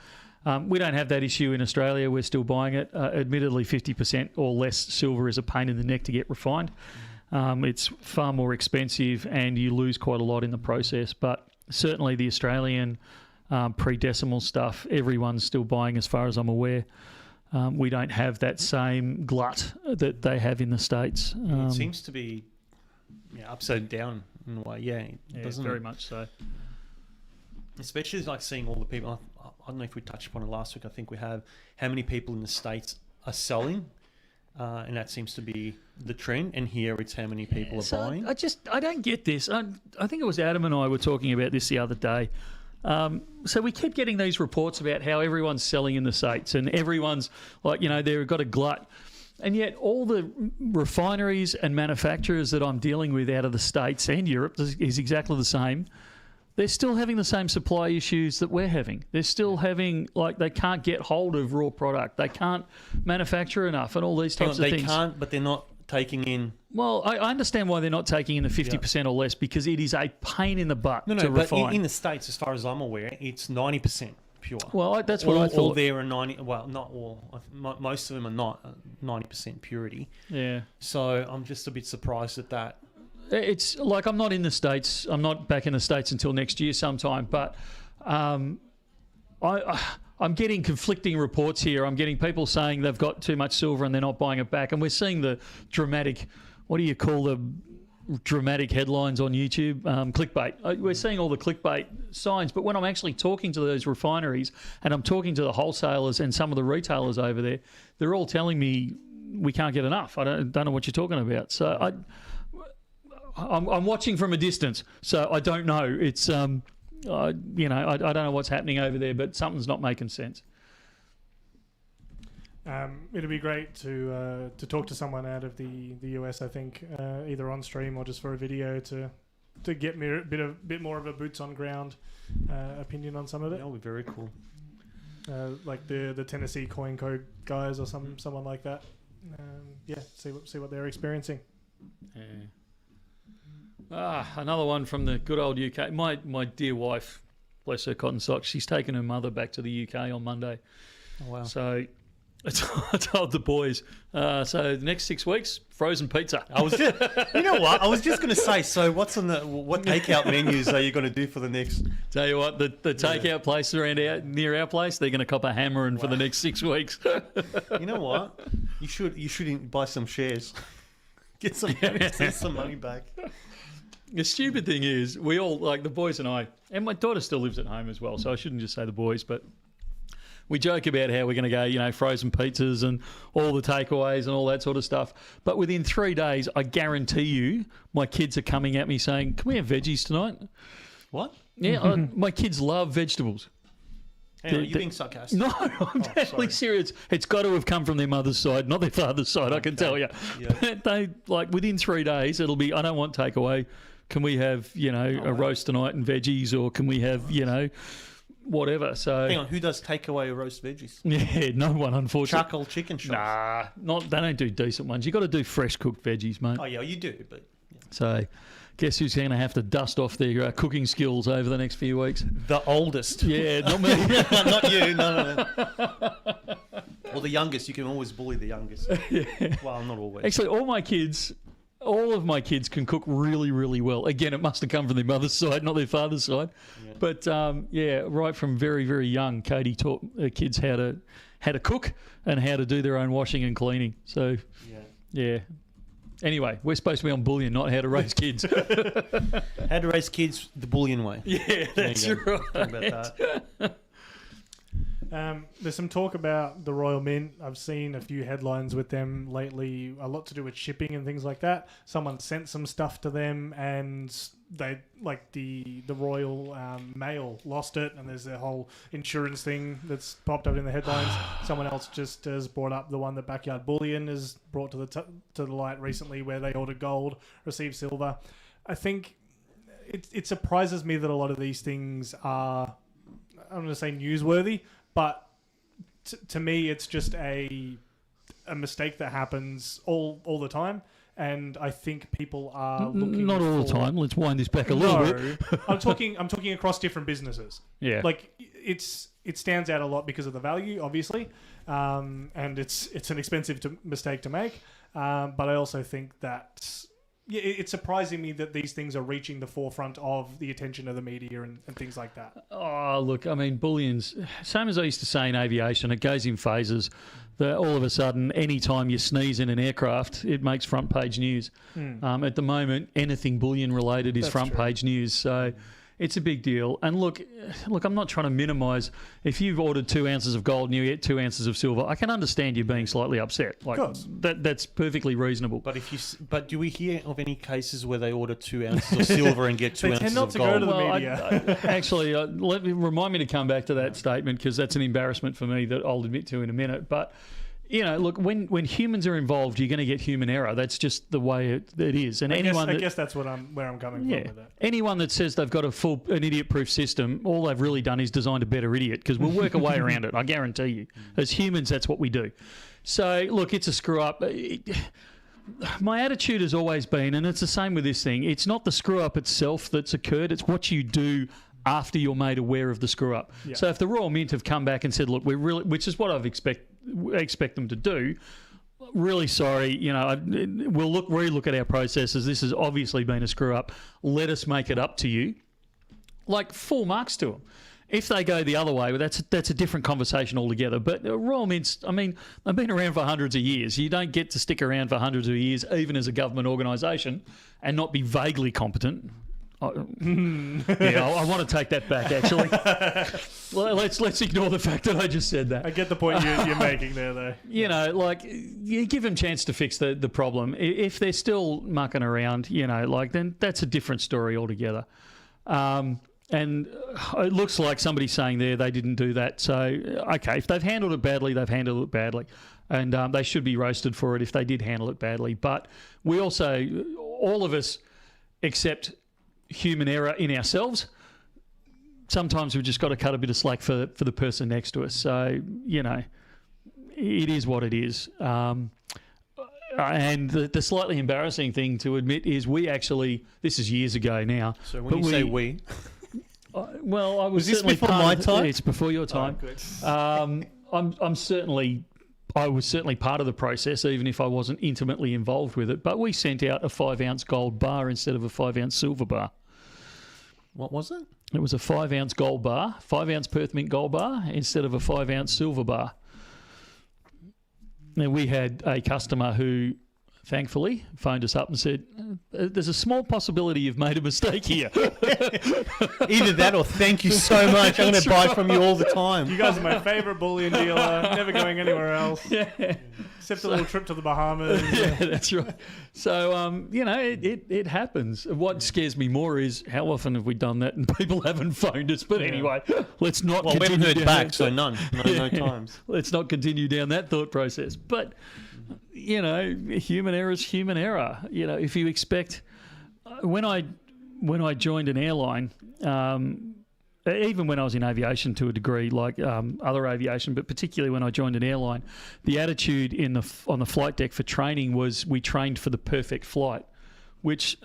We don't have that issue in Australia. We're still buying it. Admittedly, 50% or less silver is a pain in the neck to get refined. It's far more expensive and you lose quite a lot in the process. But certainly the Australian pre-decimal stuff, everyone's still buying as far as I'm aware. We don't have that same glut that they have in the States. It seems to be upside down in a way. Doesn't very much so. Especially like seeing all the people. I don't know if we touched upon it last week. I think we have how many people in the States are selling, and that seems to be the trend. And here it's how many people are buying. I don't get this. I think it was Adam and I were talking about this the other day. So we keep getting these reports about how everyone's selling in the States and everyone's like, they've got a glut. And yet all the refineries and manufacturers that I'm dealing with out of the States and Europe is exactly the same. They're still having the same supply issues that we're having. They're still having, they can't get hold of raw product. They can't manufacture enough and all these types of things. They can't, but they're not taking in... Well, I understand why they're not taking in the 50% or less because it is a pain in the butt to refine. But in the States, as far as I'm aware, it's 90% pure. Well, that's what I thought. All there are 90... Well, not all. Most of them are not 90% purity. Yeah. So I'm just a bit surprised at that. It's like I'm not in the States. I'm not back in the States until next year sometime. But I'm getting conflicting reports here. I'm getting people saying they've got too much silver and they're not buying it back. And we're seeing the dramatic, what do you call the dramatic headlines on YouTube? Clickbait. We're seeing all the clickbait signs. But when I'm actually talking to those refineries and I'm talking to the wholesalers and some of the retailers over there, they're all telling me we can't get enough. I don't know what you're talking about. So I'm watching from a distance, so I don't know. It's I don't know what's happening over there, but something's not making sense. It'd be great to talk to someone out of the US. I think either on stream or just for a video to get me a bit more of a boots on ground opinion on some of it. That would be very cool. Like the Tennessee Coin Code guys or someone like that. See what they're experiencing. Yeah. Another one from the good old UK. My dear wife, bless her cotton socks, she's taken her mother back to the UK on Monday. Oh, wow. So I told the boys, so the next 6 weeks, frozen pizza. You know what? I was just going to say, so what takeout menus are you going to do for the next... Tell you what, the takeout place around near our place, they're going to cop a hammering for the next 6 weeks. You know what? You should buy some shares. Get some money back. The stupid thing is, we all, like the boys and I, and my daughter still lives at home as well, so I shouldn't just say the boys, but we joke about how we're going to go, frozen pizzas and all the takeaways and all that sort of stuff. But within 3 days, I guarantee you, my kids are coming at me saying, "Can we have veggies tonight?" What? Yeah, my kids love vegetables. Hang on, are you being sarcastic? No, I'm definitely serious. It's got to have come from their mother's side, not their father's side, I can tell you. Yeah. They, within 3 days, it'll be, I don't want takeaway. Can we have, a roast tonight and veggies, or can we have, whatever? So hang on, who does takeaway or roast veggies? Yeah, no one, unfortunately. Charcoal chicken shops. Nah, they don't do decent ones. You got to do fresh cooked veggies, mate. Oh yeah, you do. But so, guess who's going to have to dust off their cooking skills over the next few weeks? The oldest. Yeah, not me. Not you. No. Or the youngest. You can always bully the youngest. Yeah. Well, not always. Actually, all of my kids can cook really, really well. Again, it must have come from their mother's side, not their father's side. Yeah. But right from very, very young, Katie taught her kids how to cook and how to do their own washing and cleaning. So, yeah. Anyway, we're supposed to be on Bullion, not how to raise kids. How to raise kids the Bullion way. Yeah, that's right. Talk about that. There's some talk about the Royal Mint. I've seen a few headlines with them lately, a lot to do with shipping and things like that. Someone sent some stuff to them and they, the Royal Mail lost it, and there's a whole insurance thing that's popped up in the headlines. Someone else just has brought up the one that Backyard Bullion has brought to the light recently, where they ordered gold, received silver. I think it surprises me that a lot of these things are, I'm going to say newsworthy, but to me, it's just a mistake that happens all the time. And I think people are looking not all the time. Let's wind this back a little bit. I'm talking across different businesses. Yeah. Like it stands out a lot because of the value, obviously. And it's an expensive mistake to make. But I also think that it's surprising me that these things are reaching the forefront of the attention of the media and things like that. Oh, look, I mean, Bullion's, same as I used to say in aviation, it goes in phases. That all of a sudden, any time you sneeze in an aircraft, it makes front page news. At the moment, anything Bullion related is front page news. So it's a big deal. And look, I'm not trying to minimise. If you've ordered 2 ounces of gold and you get 2 ounces of silver, I can understand you being slightly upset. Like that's perfectly reasonable. But do we hear of any cases where they order 2 ounces of silver and get 2 ounces tend not of to gold? go to the media. Actually, remind me to come back to that statement because that's an embarrassment for me that I'll admit to in a minute. But look, when humans are involved, you're going to get human error. That's just the way it is. And I guess that's where I'm coming from with it. Anyone that says they've got an idiot-proof system, all they've really done is designed a better idiot because we'll work a way around it. I guarantee you. As humans, that's what we do. So, look, it's a screw-up. My attitude has always been, and it's the same with this thing, it's not the screw-up itself that's occurred, it's what you do after you're made aware of the screw-up. Yeah. So if the Royal Mint have come back and said, look, which is what I expect them to do, really sorry, we'll relook at our processes. This has obviously been a screw-up. Let us make it up to you. Like, full marks to them. If they go the other way, well, that's a different conversation altogether. But Royal Mints, I mean, they've been around for hundreds of years. You don't get to stick around for hundreds of years, even as a government organisation, and not be vaguely competent. I want to take that back, actually. Let's ignore the fact that I just said that. I get the point you're making there, though. You give them a chance to fix the problem. If they're still mucking around, then that's a different story altogether. And it looks like somebody's saying there they didn't do that. So, okay, if they've handled it badly, they've handled it badly. And they should be roasted for it if they did handle it badly. But we also, all of us, accept human error in ourselves. Sometimes we've just got to cut a bit of slack for the person next to us. So, it is what it is. And the slightly embarrassing thing to admit is we actually, this is years ago now. So when you say we... Well, I was this certainly before my time? It's before your time. Oh, good. I was certainly part of the process, even if I wasn't intimately involved with it. But we sent out a 5-ounce gold bar instead of a 5-ounce silver bar. What was it? It was a 5-ounce gold bar, 5-ounce Perth Mint gold bar instead of a 5-ounce silver bar. Now, we had a customer who, thankfully, phoned us up and said, there's a small possibility you've made a mistake here. Either that or thank you so much. I'm going to buy from you all the time. You guys are my favourite bullion dealer. Never going anywhere else. Yeah. Except a little trip to the Bahamas. Yeah, that's right. So, it happens. What scares me more is how often have we done that and people haven't phoned us. But anyway, let's not continue. Well, we haven't heard back, so none. No times. Let's not continue down that thought process. But... human error is human error. If you expect, when I joined an airline, even when I was in aviation to a degree, like other aviation, but particularly when I joined an airline, the attitude on the flight deck for training was we trained for the perfect flight, which,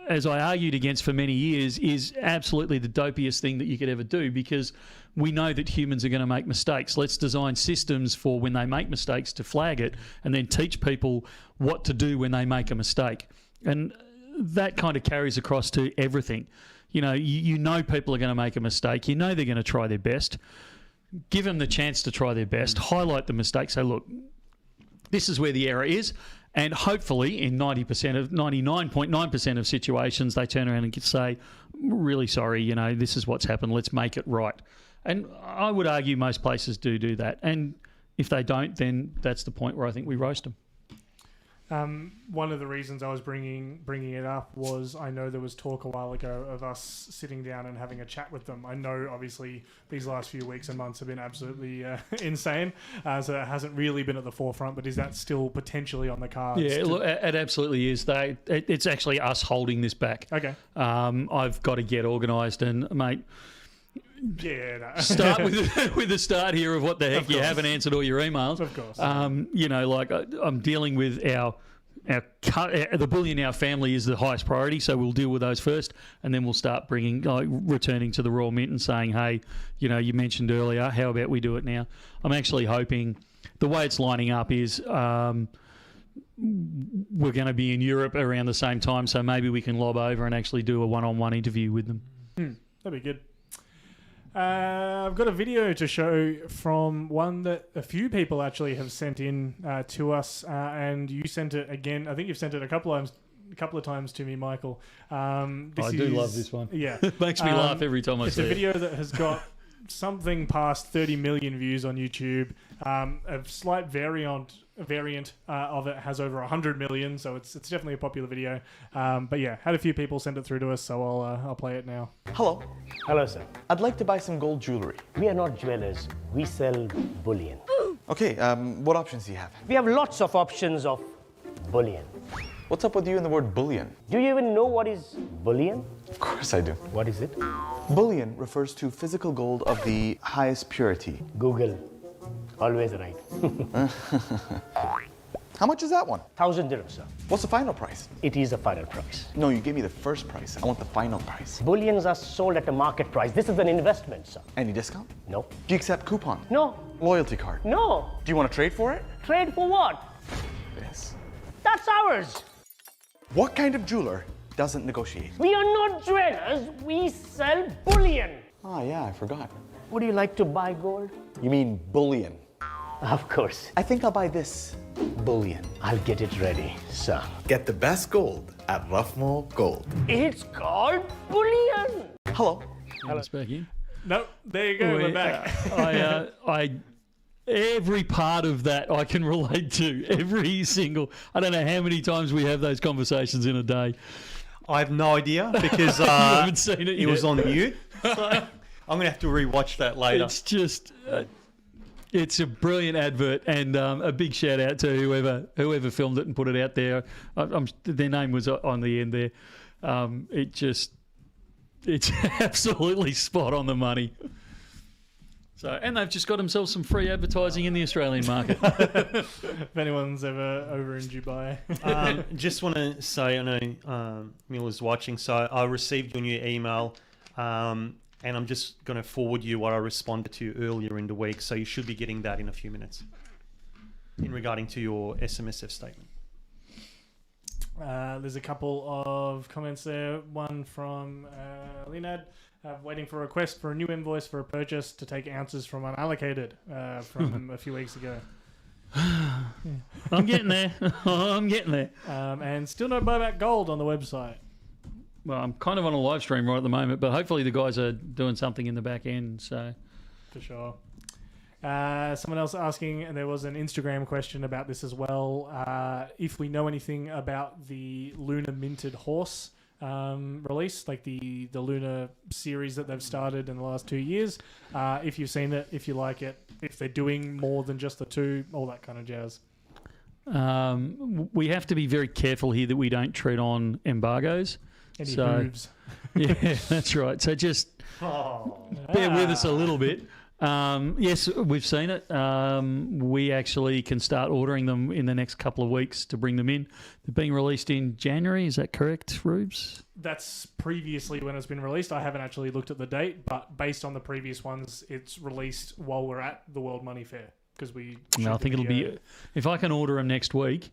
as I argued against for many years, is absolutely the dopiest thing that you could ever do because we know that humans are going to make mistakes. Let's design systems for when they make mistakes to flag it and then teach people what to do when they make a mistake. And that kind of carries across to everything. You know people are going to make a mistake. You know they're going to try their best. Give them the chance to try their best. Highlight the mistake. Say, look, this is where the error is. And hopefully in 99.9% of situations, they turn around and say, really sorry, this is what's happened. Let's make it right. And I would argue most places do that. And if they don't, then that's the point where I think we roast them. One of the reasons I was bringing it up was I know there was talk a while ago of us sitting down and having a chat with them. I know, obviously, these last few weeks and months have been absolutely insane, so it hasn't really been at the forefront, but is that still potentially on the cards? Yeah, look, it absolutely is. It's actually us holding this back. Okay. I've got to get organised and, mate... Yeah, no. start with the start here of what the heck you haven't answered all your emails. Of course. Like I'm dealing with the Bullion Now family is the highest priority, so we'll deal with those first, and then we'll start returning to the Royal Mint and saying, hey, you mentioned earlier, how about we do it now? I'm actually hoping the way it's lining up is we're going to be in Europe around the same time, so maybe we can lob over and actually do a one-on-one interview with them. That'd be good. I've got a video to show from one that a few people actually have sent in to us, and you sent it again. I think you've sent it a couple of times to me, Michael. I do love this one. Yeah, it makes me laugh every time I see it. It's a video that has got something past 30 million views on YouTube. A slight variant of it has over 100 million, so it's definitely a popular video. But yeah, had a few people send it through to us, so I'll play it now. Hello. Hello, sir. I'd like to buy some gold jewelry. We are not jewelers. We sell bullion. Okay, what options do you have? We have lots of options of bullion. What's up with you and the word bullion? Do you even know what is bullion? Of course I do. What is it? Bullion refers to physical gold of the highest purity. Google. Always right. How much is that one? 1,000 dirhams, sir. What's the final price? It is the final price. No, you gave me the first price. I want the final price. Bullions are sold at a market price. This is an investment, sir. Any discount? No. Do you accept coupon? No. Loyalty card? No. Do you want to trade for it? Trade for what? Yes. That's ours. What kind of jeweler doesn't negotiate? We are not jewelers. We sell bullion. Oh yeah, I forgot. Would you like to buy gold? You mean bullion. Of course. I think I'll buy this bullion. I'll get it ready, sir. Get the best gold at Ruffmo Gold. It's called bullion. Hello. It's back in. Nope, there you go. We're back. Every part of that I can relate to. Every single. I don't know how many times we have those conversations in a day. I have no idea because You haven't seen it it yet. was on mute. So I'm going to have to rewatch that later. It's just. It's a brilliant advert, and a big shout out to whoever filmed it and put it out there. Their name was on the end there. It's absolutely spot on the money. So, and they've just got themselves some free advertising in the Australian market. If anyone's ever over in Dubai. Just want to say, I know Miller's watching, so I received your new email, and I'm just going to forward you what I responded to earlier in the week, so you should be getting that in a few minutes in regarding to your SMSF statement. There's a couple of comments there. One from Linad. Waiting for a request for a new invoice for a purchase to take ounces from unallocated from a few weeks ago. I'm getting there. I'm getting there. And still no buyback gold on the website. Well, I'm kind of on a live stream right at the moment, but hopefully the guys are doing something in the back end. So, for sure. Someone else asking, and there was an Instagram question about this as well. If we know anything about the Luna minted horse release, like the Luna series that they've started in the last 2 years. If you've seen it, if you like it, if they're doing more than just the two, all that kind of jazz. We have to be very careful here that we don't tread on embargoes. Any hooves. Yeah, that's right. So just bear with us a little bit. Yes, we've seen it. We actually can start ordering them in the next couple of weeks to bring them in. They're being released in January. Is that correct, Rubes? That's previously when it's been released. I haven't actually looked at the date, but based on the previous ones, it's released while we're at the World Money Fair. Because I think it'll be. If I can order them next week,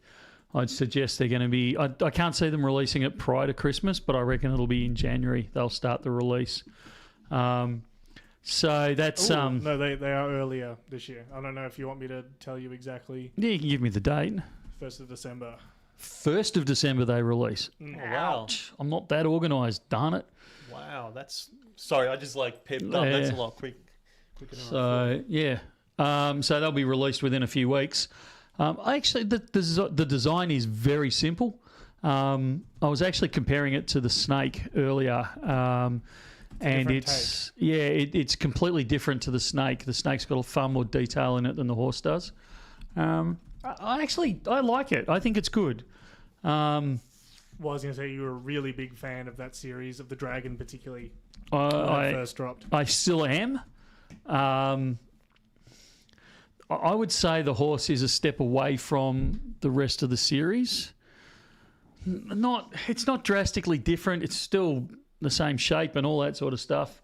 I'd suggest they're going to be. I can't see them releasing it prior to Christmas, but I reckon it'll be in January. They'll start the release. So that's no, they are earlier this year. I don't know if you want me to tell you exactly. Yeah, you can give me the date. 1st of December. 1st of December they release. Oh, wow. Ouch. I'm not that organised, darn it. Wow, that's... Sorry, I just pepped up. That's a lot quicker than I thought. So, yeah. So they'll be released within a few weeks. Actually, the design is very simple. I was actually comparing it to the Snake earlier. And it's completely different to the Snake. The Snake's got far more detail in it than the horse does. I like it. I think it's good. Well, I was going to say you were a really big fan of that series, of the Dragon particularly, I, when it I, first dropped. I still am. I would say the horse is a step away from the rest of the series. It's not drastically different. It's still the same shape and all that sort of stuff.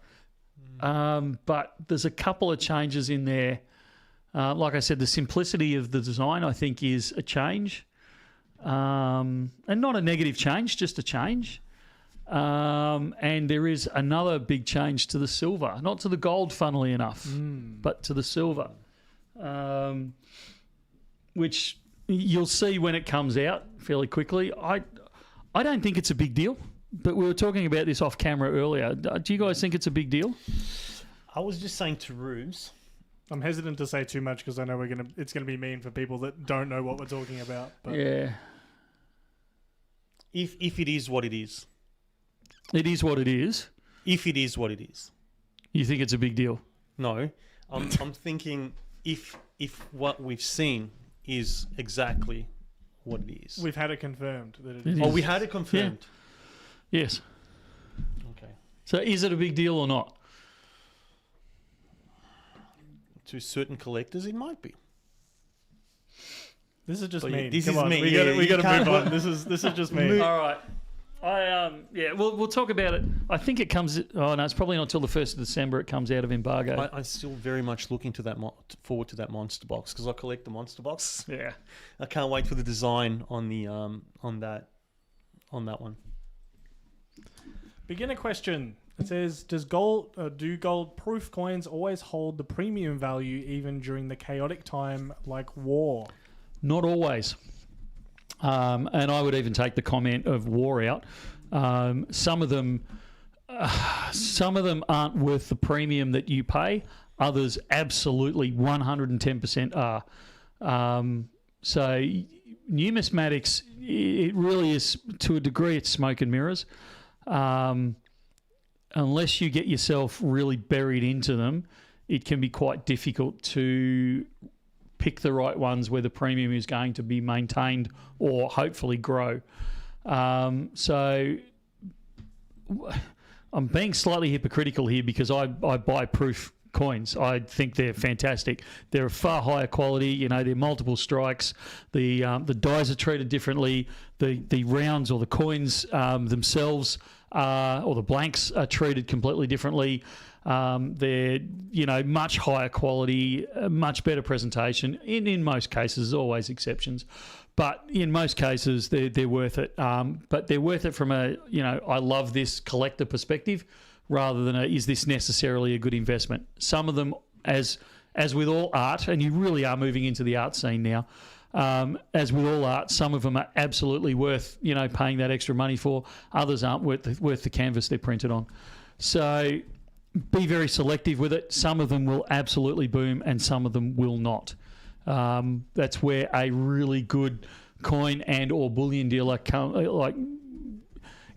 But there's a couple of changes in there. Like I said, the simplicity of the design, I think, is a change. And not a negative change, just a change. And there is another big change to the silver. Not to the gold, funnily enough, but to the silver. Which you'll see when it comes out fairly quickly. I don't think it's a big deal, but we were talking about this off camera earlier. Do you guys think it's a big deal? I was just saying to Rubes, I'm hesitant to say too much because I know it's gonna be mean for people that don't know what we're talking about. But Yeah. if it is what it is, It is what it is. if it is what it is, You think it's a big deal? no, I'm thinking if what we've seen is exactly what it is. we've had it confirmed that it It is. Oh, is. we had it confirmed. Yes. Okay. So is it a big deal or not? To certain collectors, it might be. This is just But mean. this Come is on, mean. we Yeah, gotta you move can't- on. This is just mean. All right. We'll talk about it. I think it comes. Oh no, it's probably not till the 1st of December. It comes out of embargo. I'm still very much looking to that forward to that monster box because I collect the monster box. Yeah. I can't wait for the design on the on that one. Beginner question. It says, do gold proof coins always hold the premium value even during the chaotic time like war? Not always. And I would even take the comment of war out. Some of them aren't worth the premium that you pay. Others absolutely 110% are. So numismatics, it really is, to a degree, it's smoke and mirrors. Unless you get yourself really buried into them, it can be quite difficult to pick the right ones where the premium is going to be maintained or hopefully grow. So I'm being slightly hypocritical here because I buy proof coins. I think they're fantastic. They're of far higher quality. They're multiple strikes. The dies are treated differently. The rounds or the coins themselves or the blanks are treated completely differently. They're much higher quality, much better presentation. In most cases, there's always exceptions, but in most cases they're worth it. But they're worth it from a I love this collector perspective, rather than is this necessarily a good investment. Some of them, as with all art, and you really are moving into the art scene now. As with all art, some of them are absolutely worth paying that extra money for. Others aren't worth the canvas they're printed on. So be very selective with it. Some of them will absolutely boom, and some of them will not. That's where a really good coin and or bullion dealer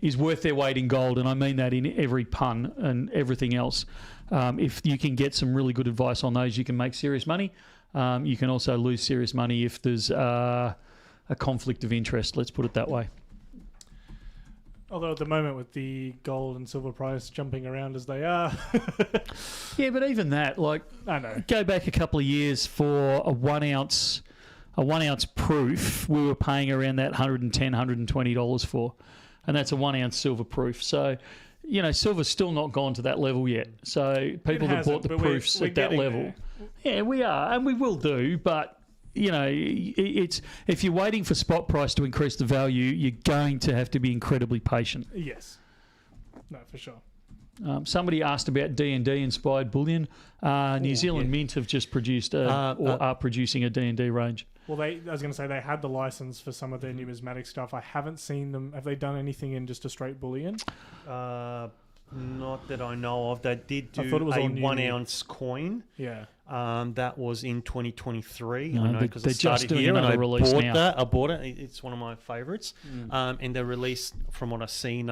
is worth their weight in gold, and I mean that in every pun and everything else. If you can get some really good advice on those, you can make serious money. You can also lose serious money if there's a conflict of interest, let's put it that way. Although at the moment with the gold and silver price jumping around as they are. Yeah, but even that, I know. go back a couple of years for a 1 ounce proof, we were paying around that $110, $120 for. And that's a 1 ounce silver proof. So, silver's still not gone to that level yet. So people that bought the proofs at that level. There. Yeah, we are, and we will do, but it's if you're waiting for spot price to increase the value, you're going to have to be incredibly patient. Yes. No, for sure. Somebody asked about D&D inspired bullion. New Zealand Mint have just produced are producing a D&D range. Well, I was going to say they had the license for some of their numismatic stuff. I haven't seen them. Have they done anything in just a straight bullion? Not that I know of. They did do I thought it was a all new. 1 ounce coin. Yeah. That was in 2023. No, I know because I they're just started doing here and another I release bought now. that. I bought it. It's one of my favourites. And they released, from what I've seen,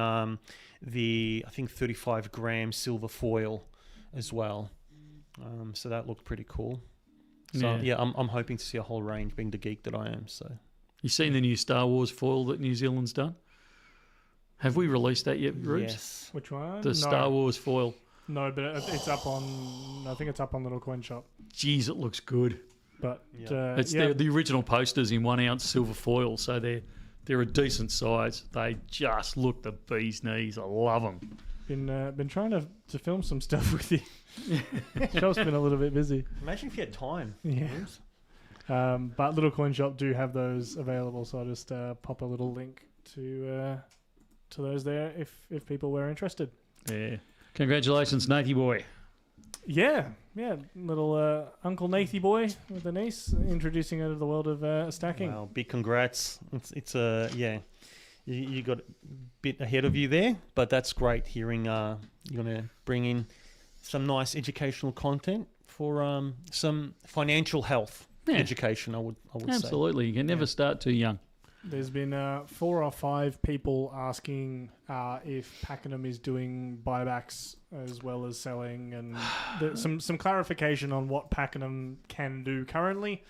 the I think 35 gram silver foil as well. So that looked pretty cool. So yeah, I'm hoping to see a whole range, being the geek that I am. So You seen the new Star Wars foil that New Zealand's done? Have we released that yet, Rubes? Yes. Which one? The Star Wars foil. No, but it's up on. I think it's up on Little Coin Shop. Jeez, it looks good. But It's the original posters in 1 ounce silver foil, so they're a decent size. They just look the bee's knees. I love them. Been trying to film some stuff with you. Shop's been a little bit busy. Imagine if you had time. Yeah. But Little Coin Shop do have those available, so I'll just pop a little link to those there if people were interested. Yeah. Congratulations, Nathy boy. Yeah. Little Uncle Nathy boy with the niece, introducing her to the world of stacking. Wow, big congrats. It's you got a bit ahead of you there, but that's great hearing you're going to bring in some nice educational content for some financial health education, I would say. Absolutely. You can never start too young. There's been 4 or 5 people asking if Pakenham is doing buybacks as well as selling, and some clarification on what Pakenham can do currently.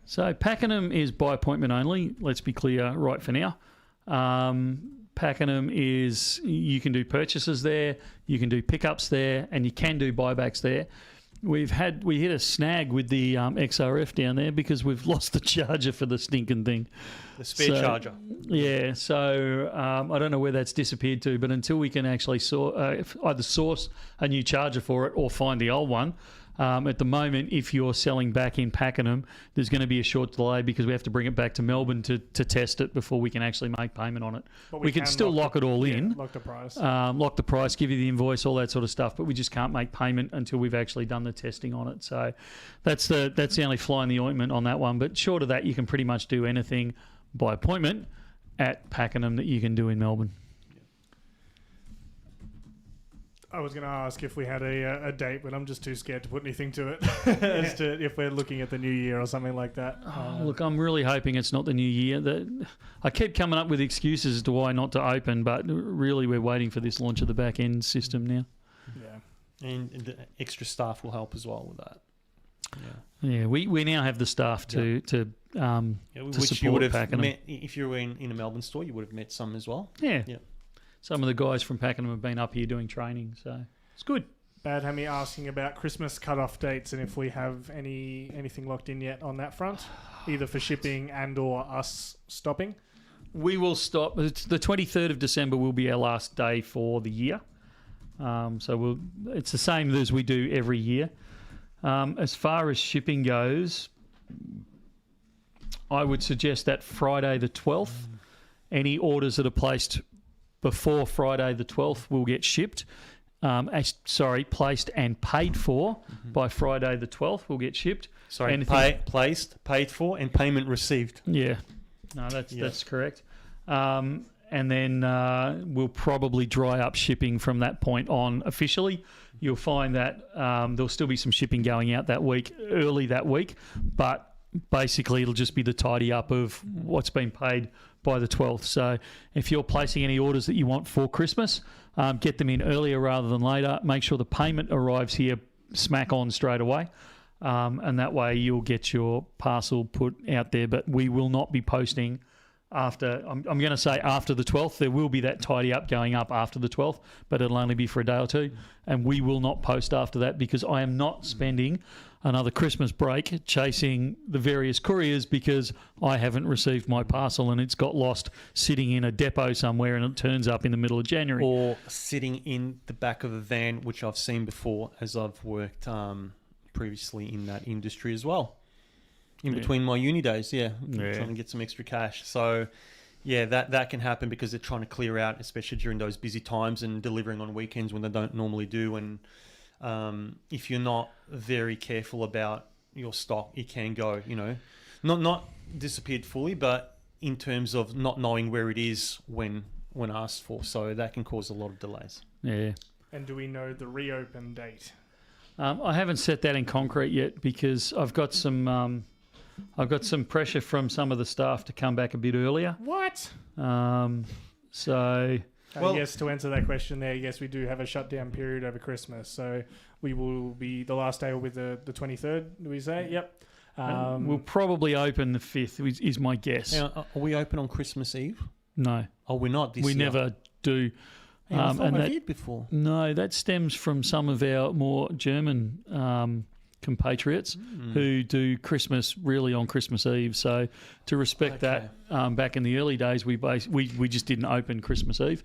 So Pakenham is by appointment only. Let's be clear right for now. Pakenham is, you can do purchases there, you can do pickups there, and you can do buybacks there. We hit a snag with the XRF down there because we've lost the charger for the stinking thing. The spare charger. Yeah, so I don't know where that's disappeared to, but until we can actually either source a new charger for it or find the old one, at the moment, if you're selling back in Pakenham, there's going to be a short delay because we have to bring it back to Melbourne to test it before we can actually make payment on it. But we can still lock it all in. Lock the price. Lock the price, give you the invoice, all that sort of stuff, but we just can't make payment until we've actually done the testing on it. So that's the only fly in the ointment on that one. But short of that, you can pretty much do anything by appointment at Pakenham that you can do in Melbourne. I was going to ask if we had a date, but I'm just too scared to put anything to it as to if we're looking at the new year or something like that. Look, I'm really hoping it's not the new year. I keep coming up with excuses as to why not to open, but really we're waiting for this launch of the back end system now. Yeah. And the extra staff will help as well with that. Yeah, we now have the staff to which support you would have Pakenham. met if you were in a Melbourne store. You would have met some as well. Yeah. Yeah. Some of the guys from Pakenham have been up here doing training, so it's good. Bad Hammy asking about Christmas cut-off dates and if we have anything locked in yet on that front, either for shipping and or us stopping. We will stop. It's the 23rd of December will be our last day for the year. So it's the same as we do every year. As far as shipping goes, I would suggest that Friday the 12th, any orders that are placed before Friday the 12th will get shipped. Placed and paid for by Friday the 12th will get shipped. Sorry, placed, paid for, and payment received. Yeah. No, that's correct. And then we'll probably dry up shipping from that point on officially. You'll find that there'll still be some shipping going out early that week, but basically it'll just be the tidy up of what's been paid by the 12th. So if you're placing any orders that you want for Christmas, get them in earlier rather than later. Make sure the payment arrives here smack on straight away. And that way you'll get your parcel put out there. But we will not be posting after, I'm going to say after the 12th. There will be that tidy up going up after the 12th, but it'll only be for a day or two. And we will not post after that because I am not spending another Christmas break chasing the various couriers because I haven't received my parcel and it's got lost sitting in a depot somewhere and it turns up in the middle of January. Or sitting in the back of a van, which I've seen before as I've worked previously in that industry as well. In between my uni days, trying to get some extra cash. So, that can happen because they're trying to clear out, especially during those busy times and delivering on weekends when they don't normally do. And if you're not very careful about your stock, it can go, not disappeared fully, but in terms of not knowing where it is when asked for. So that can cause a lot of delays. Yeah. And do we know the reopen date? I haven't set that in concrete yet because I've got some pressure from some of the staff to come back a bit earlier. What? Yes, to answer that question there, yes, we do have a shutdown period over Christmas. So we will be, the last day will be the 23rd, do we say? Yep. We'll probably open the 5th is my guess. Now, are we open on Christmas Eve? No, Oh, we're not this we year. never do. Yeah, I thought and I that, did before. no, that stems from some of our more German compatriots who do Christmas really on Christmas Eve. So to respect that, back in the early days, we just didn't open Christmas Eve.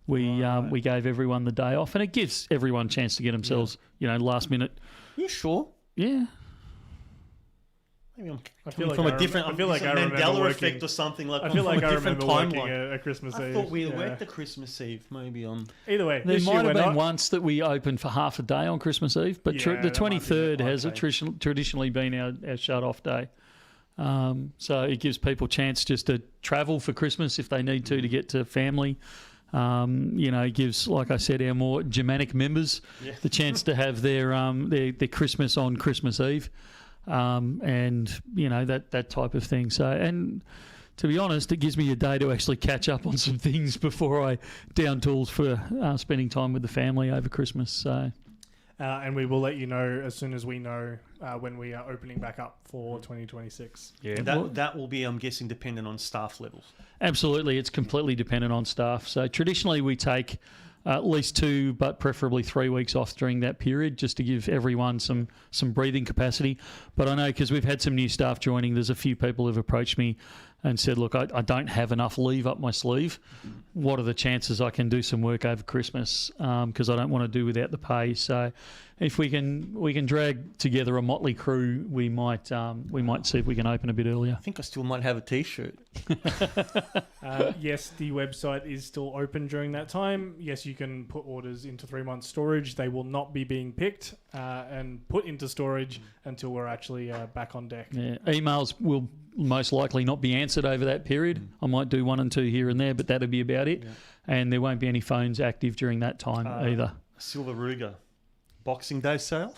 We gave everyone the day off, and it gives everyone a chance to get themselves, last minute. You sure? Yeah. Maybe I'm I feel coming like from I a different. I feel like it's a I remember Mandela working- effect or something like. I feel like from a I different remember working timeline. a Christmas I Eve. thought we yeah. worked the Christmas Eve. Maybe Either way, There this might year have we're been not. once that we opened for half a day on Christmas Eve, but Yeah, the that might be 23rd it. has Okay. traditionally been our shut-off day. So it gives people a chance just to travel for Christmas if they need to get to family. It gives, like I said, our more Germanic members the chance to have their Christmas on Christmas Eve, and that type of thing. So, and to be honest, it gives me a day to actually catch up on some things before I down tools for spending time with the family over Christmas. So. And we will let you know as soon as we know when we are opening back up for 2026. Yeah, And that will be, I'm guessing, dependent on staff levels. absolutely. It's completely dependent on staff. So traditionally we take at least 2, but preferably 3 weeks off during that period just to give everyone some breathing capacity. But I know because we've had some new staff joining, there's a few people who've approached me and said, look, I don't have enough leave up my sleeve. What are the chances I can do some work over Christmas? Because I don't want to do without the pay. So if we can drag together a motley crew, we might see if we can open a bit earlier. I think I still might have a T-shirt. Yes, the website is still open during that time. Yes, you can put orders into 3 months storage. They will not be being picked and put into storage until we're actually back on deck. Yeah, emails will most likely not be answered over that period. I might do 1 and 2 here and there, but that'll be about it. And there won't be any phones active during that time either. Silver Ruger. Boxing Day sale.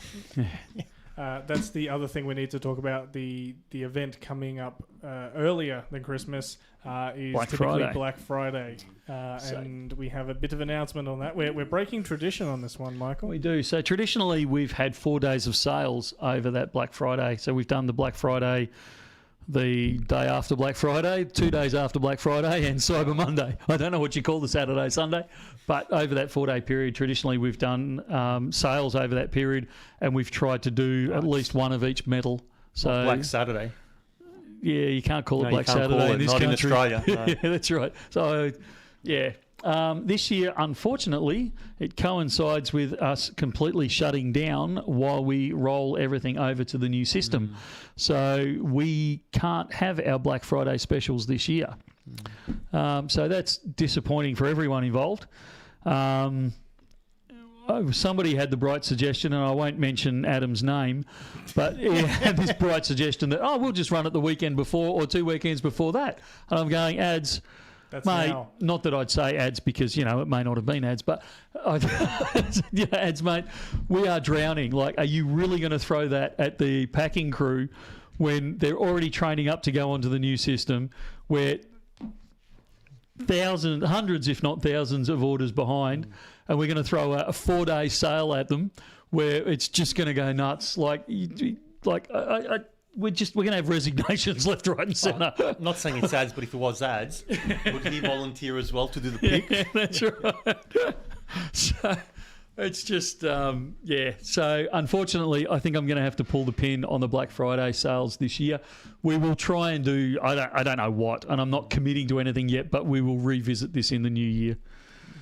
That's the other thing we need to talk about. The event coming up earlier than Christmas is Black typically Friday. Black Friday. And we have a bit of announcement on that. We're breaking tradition on this one, Michael. We do. So traditionally, we've had 4 days of sales over that Black Friday. So we've done the Black Friday the day after Black Friday, 2 days after Black Friday, and Cyber Monday. I don't know what you call the Saturday, Sunday, but over that 4 day period, traditionally we've done sales over that period, and we've tried to do at least one of each metal. So Black Saturday. yeah, you can't call it No, Black you can't Saturday call in it, this not in country. Australia, no. Yeah, that's right. So yeah. This year, unfortunately, it coincides with us completely shutting down while we roll everything over to the new system. So we can't have our Black Friday specials this year. So that's disappointing for everyone involved. Somebody had the bright suggestion, and I won't mention Adam's name, but he had this bright suggestion that, we'll just run it the weekend before or 2 weekends before that. And I'm going, ads... That's Mate, now. not that I'd say ads because, it may not have been ads, but ads, mate, we are drowning. Like, are you really going to throw that at the packing crew when they're already training up to go onto the new system where hundreds, if not thousands of orders behind, and we're going to throw a 4 day sale at them where it's just going to go nuts? We're going to have resignations left, right, and centre. I'm not saying it's ads, but if it was ads, would he volunteer as well to do the pick? Yeah, that's right. So it's just, So unfortunately, I think I'm going to have to pull the pin on the Black Friday sales this year. We will try and do, I don't know what, and I'm not committing to anything yet, but we will revisit this in the new year.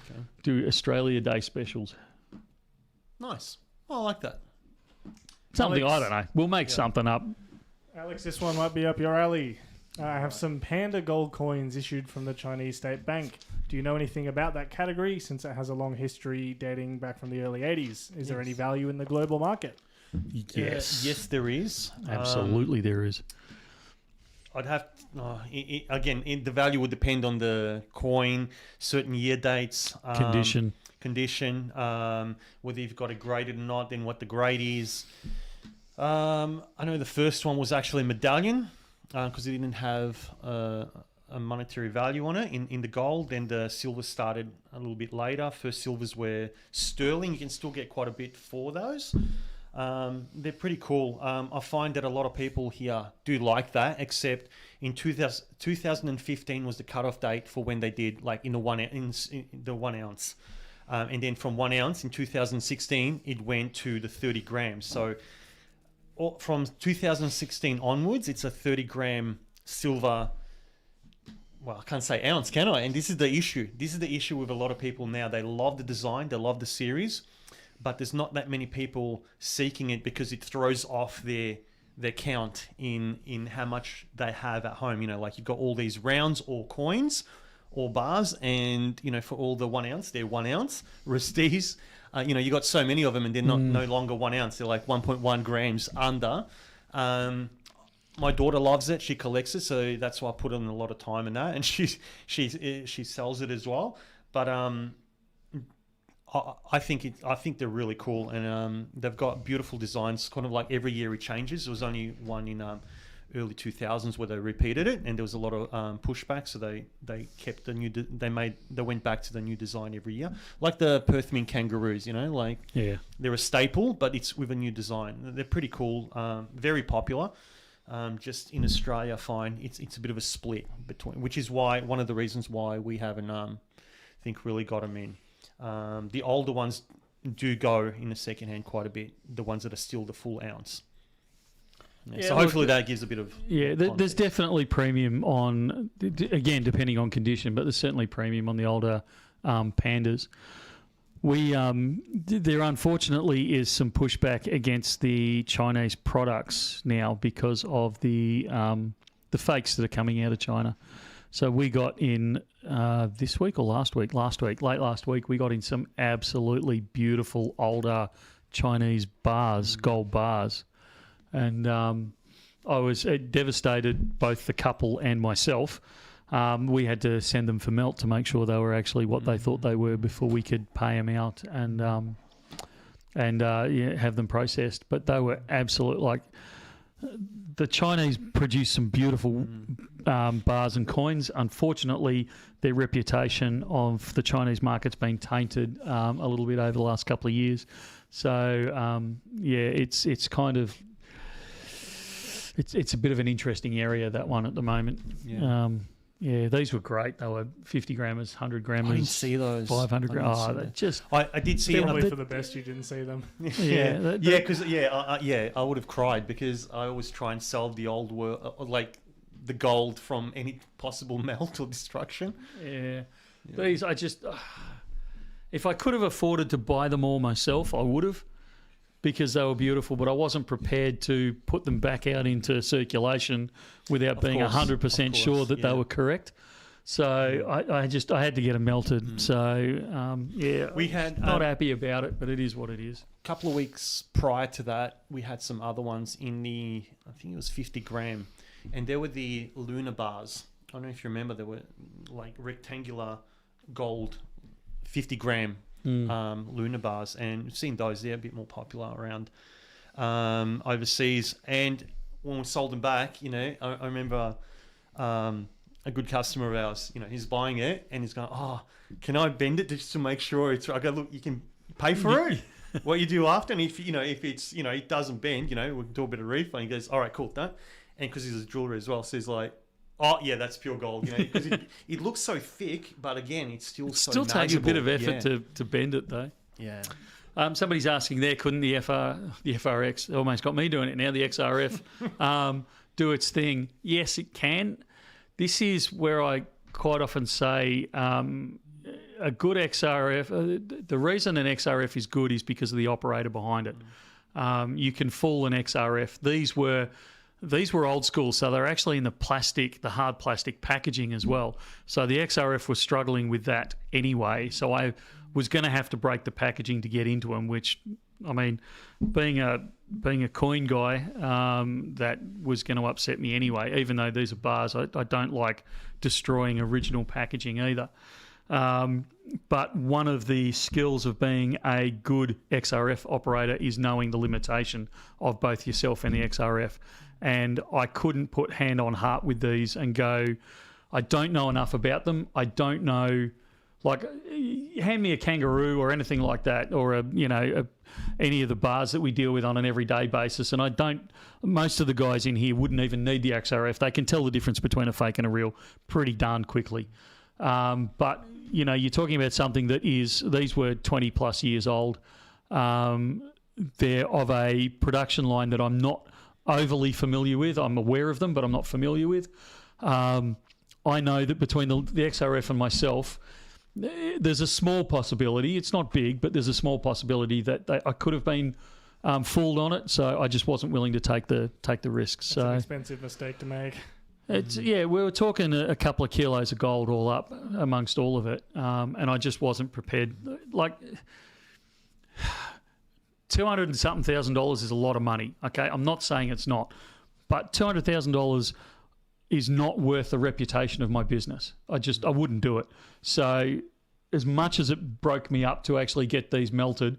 Okay. Do Australia Day specials. Nice. I like that. Something, Alex? I don't know. We'll make something up. Alex, this one might be up your alley. I have some Panda Gold coins issued from the Chinese State Bank. Do you know anything about that category since it has a long history dating back from the early 80s? Is there any value in the global market? Yes. Yes, there is. Absolutely there is. I'd have again. The value would depend on the coin, certain year dates, Condition. Whether you've got it graded or not, then what the grade is. I know the first one was actually a medallion because it didn't have a monetary value on it in the gold. Then the silver started a little bit later. First silvers were sterling. You can still get quite a bit for those. They're pretty cool. I find that a lot of people here do like that, except in 2015 was the cutoff date for when they did like in the 1 ounce. And then from 1 ounce in 2016, it went to the 30 grams. So from 2016 onwards, it's a 30-gram silver. Well, I can't say ounce, can I? And this is the issue. This is the issue with a lot of people now. They love the design, they love the series, but there's not that many people seeking it because it throws off their count in how much they have at home. You know, like you've got all these rounds or coins or bars, and you know, for all the 1 ounce, they're 1 ounce. Resties, you know, you got so many of them, and they're no longer 1 ounce. They're like 1.1 grams under. My daughter loves it. She collects it, so that's why I put in a lot of time in that. And she sells it as well. But I think they're really cool, and they've got beautiful designs. Kind of like every year it changes. There was only one in early 2000s where they repeated it, and there was a lot of pushback. So they kept the new. They went back to the new design every year, like the Perth Mint kangaroos. You know, like they're a staple, but it's with a new design. They're pretty cool. Very popular. Just in Australia, I find it's a bit of a split between, which is why one of the reasons why we haven't think really got them in. The older ones do go in the second hand quite a bit. The ones that are still the full ounce. So hopefully that gives a bit of there's definitely premium on, again, depending on condition, but there's certainly premium on the older pandas. There unfortunately is some pushback against the Chinese products now because of the fakes that are coming out of China. So we got in this week or late last week, we got in some absolutely beautiful older Chinese bars, gold bars. And I was devastated, both the couple and myself. We had to send them for melt to make sure they were actually what they thought they were before we could pay them out and have them processed. But they were absolute, like, the Chinese produce some beautiful bars and coins. Unfortunately, their reputation of the Chinese market's been tainted a little bit over the last couple of years. So it's kind of it's a bit of an interesting area, that one at the moment. These were great. They were 50 grammers, 100 grammers. I didn't see those. 500 grammers. I did see them. Probably for the best you didn't see them. I would have cried because I always try and solve the old world, like the gold from any possible melt or destruction. These, I just, if I could have afforded to buy them all myself, I would have, because they were beautiful, but I wasn't prepared to put them back out into circulation without being 100% sure that they were correct. So I had to get them melted. So we had not happy about it, but it is what it is. A couple of weeks prior to that, we had some other ones in the, I think it was 50 gram, and there were the lunar bars. I don't know if you remember, they were like rectangular gold 50 gram lunar bars, and we've seen those. They're a bit more popular around overseas. And when we sold them back, you know, I remember a good customer of ours, you know, he's buying it and he's going, "Oh, can I bend it just to make sure it's?" I go, "Look, you can pay for it. What you do after, and if it's, you know, it doesn't bend, you know, we can do a bit of refund." He goes, "All right, cool, done." And because he's a jeweler as well, so he's like, "Oh yeah, that's pure gold," you know, because it looks so thick, but again, it's still takes a bit of effort to bend it though. Yeah. Somebody's asking there, couldn't the FRX, almost got me doing it now, the XRF, do its thing? Yes, it can. This is where I quite often say a good XRF, the reason an XRF is good is because of the operator behind it. You can fool an XRF. These were old school, so they're actually in the hard plastic packaging as well. So the XRF was struggling with that anyway. So I was going to have to break the packaging to get into them, which, I mean, being a coin guy, that was going to upset me anyway. Even though these are bars, I don't like destroying original packaging either. But one of the skills of being a good XRF operator is knowing the limitation of both yourself and the XRF. And I couldn't put hand on heart with these and go, I don't know enough about them. I don't know, Like, hand me a kangaroo or anything like that, or any of the bars that we deal with on an everyday basis. And most of the guys in here wouldn't even need the XRF. They can tell the difference between a fake and a real pretty darn quickly. But, you're talking about something these were 20 plus years old. They're of a production line that I'm not overly familiar with. I'm aware of them, but I'm not familiar with. I know that between the XRF and myself, there's a small possibility. It's not big, but there's a small possibility that I could have been fooled on it. So I just wasn't willing to take the risk. It's an expensive mistake to make. We were talking a couple of kilos of gold all up amongst all of it, and I just wasn't prepared. Like $200 and something thousand is a lot of money. Okay, I'm not saying it's not, but $200,000 is not worth the reputation of my business. I wouldn't do it. So as much as it broke me up to actually get these melted,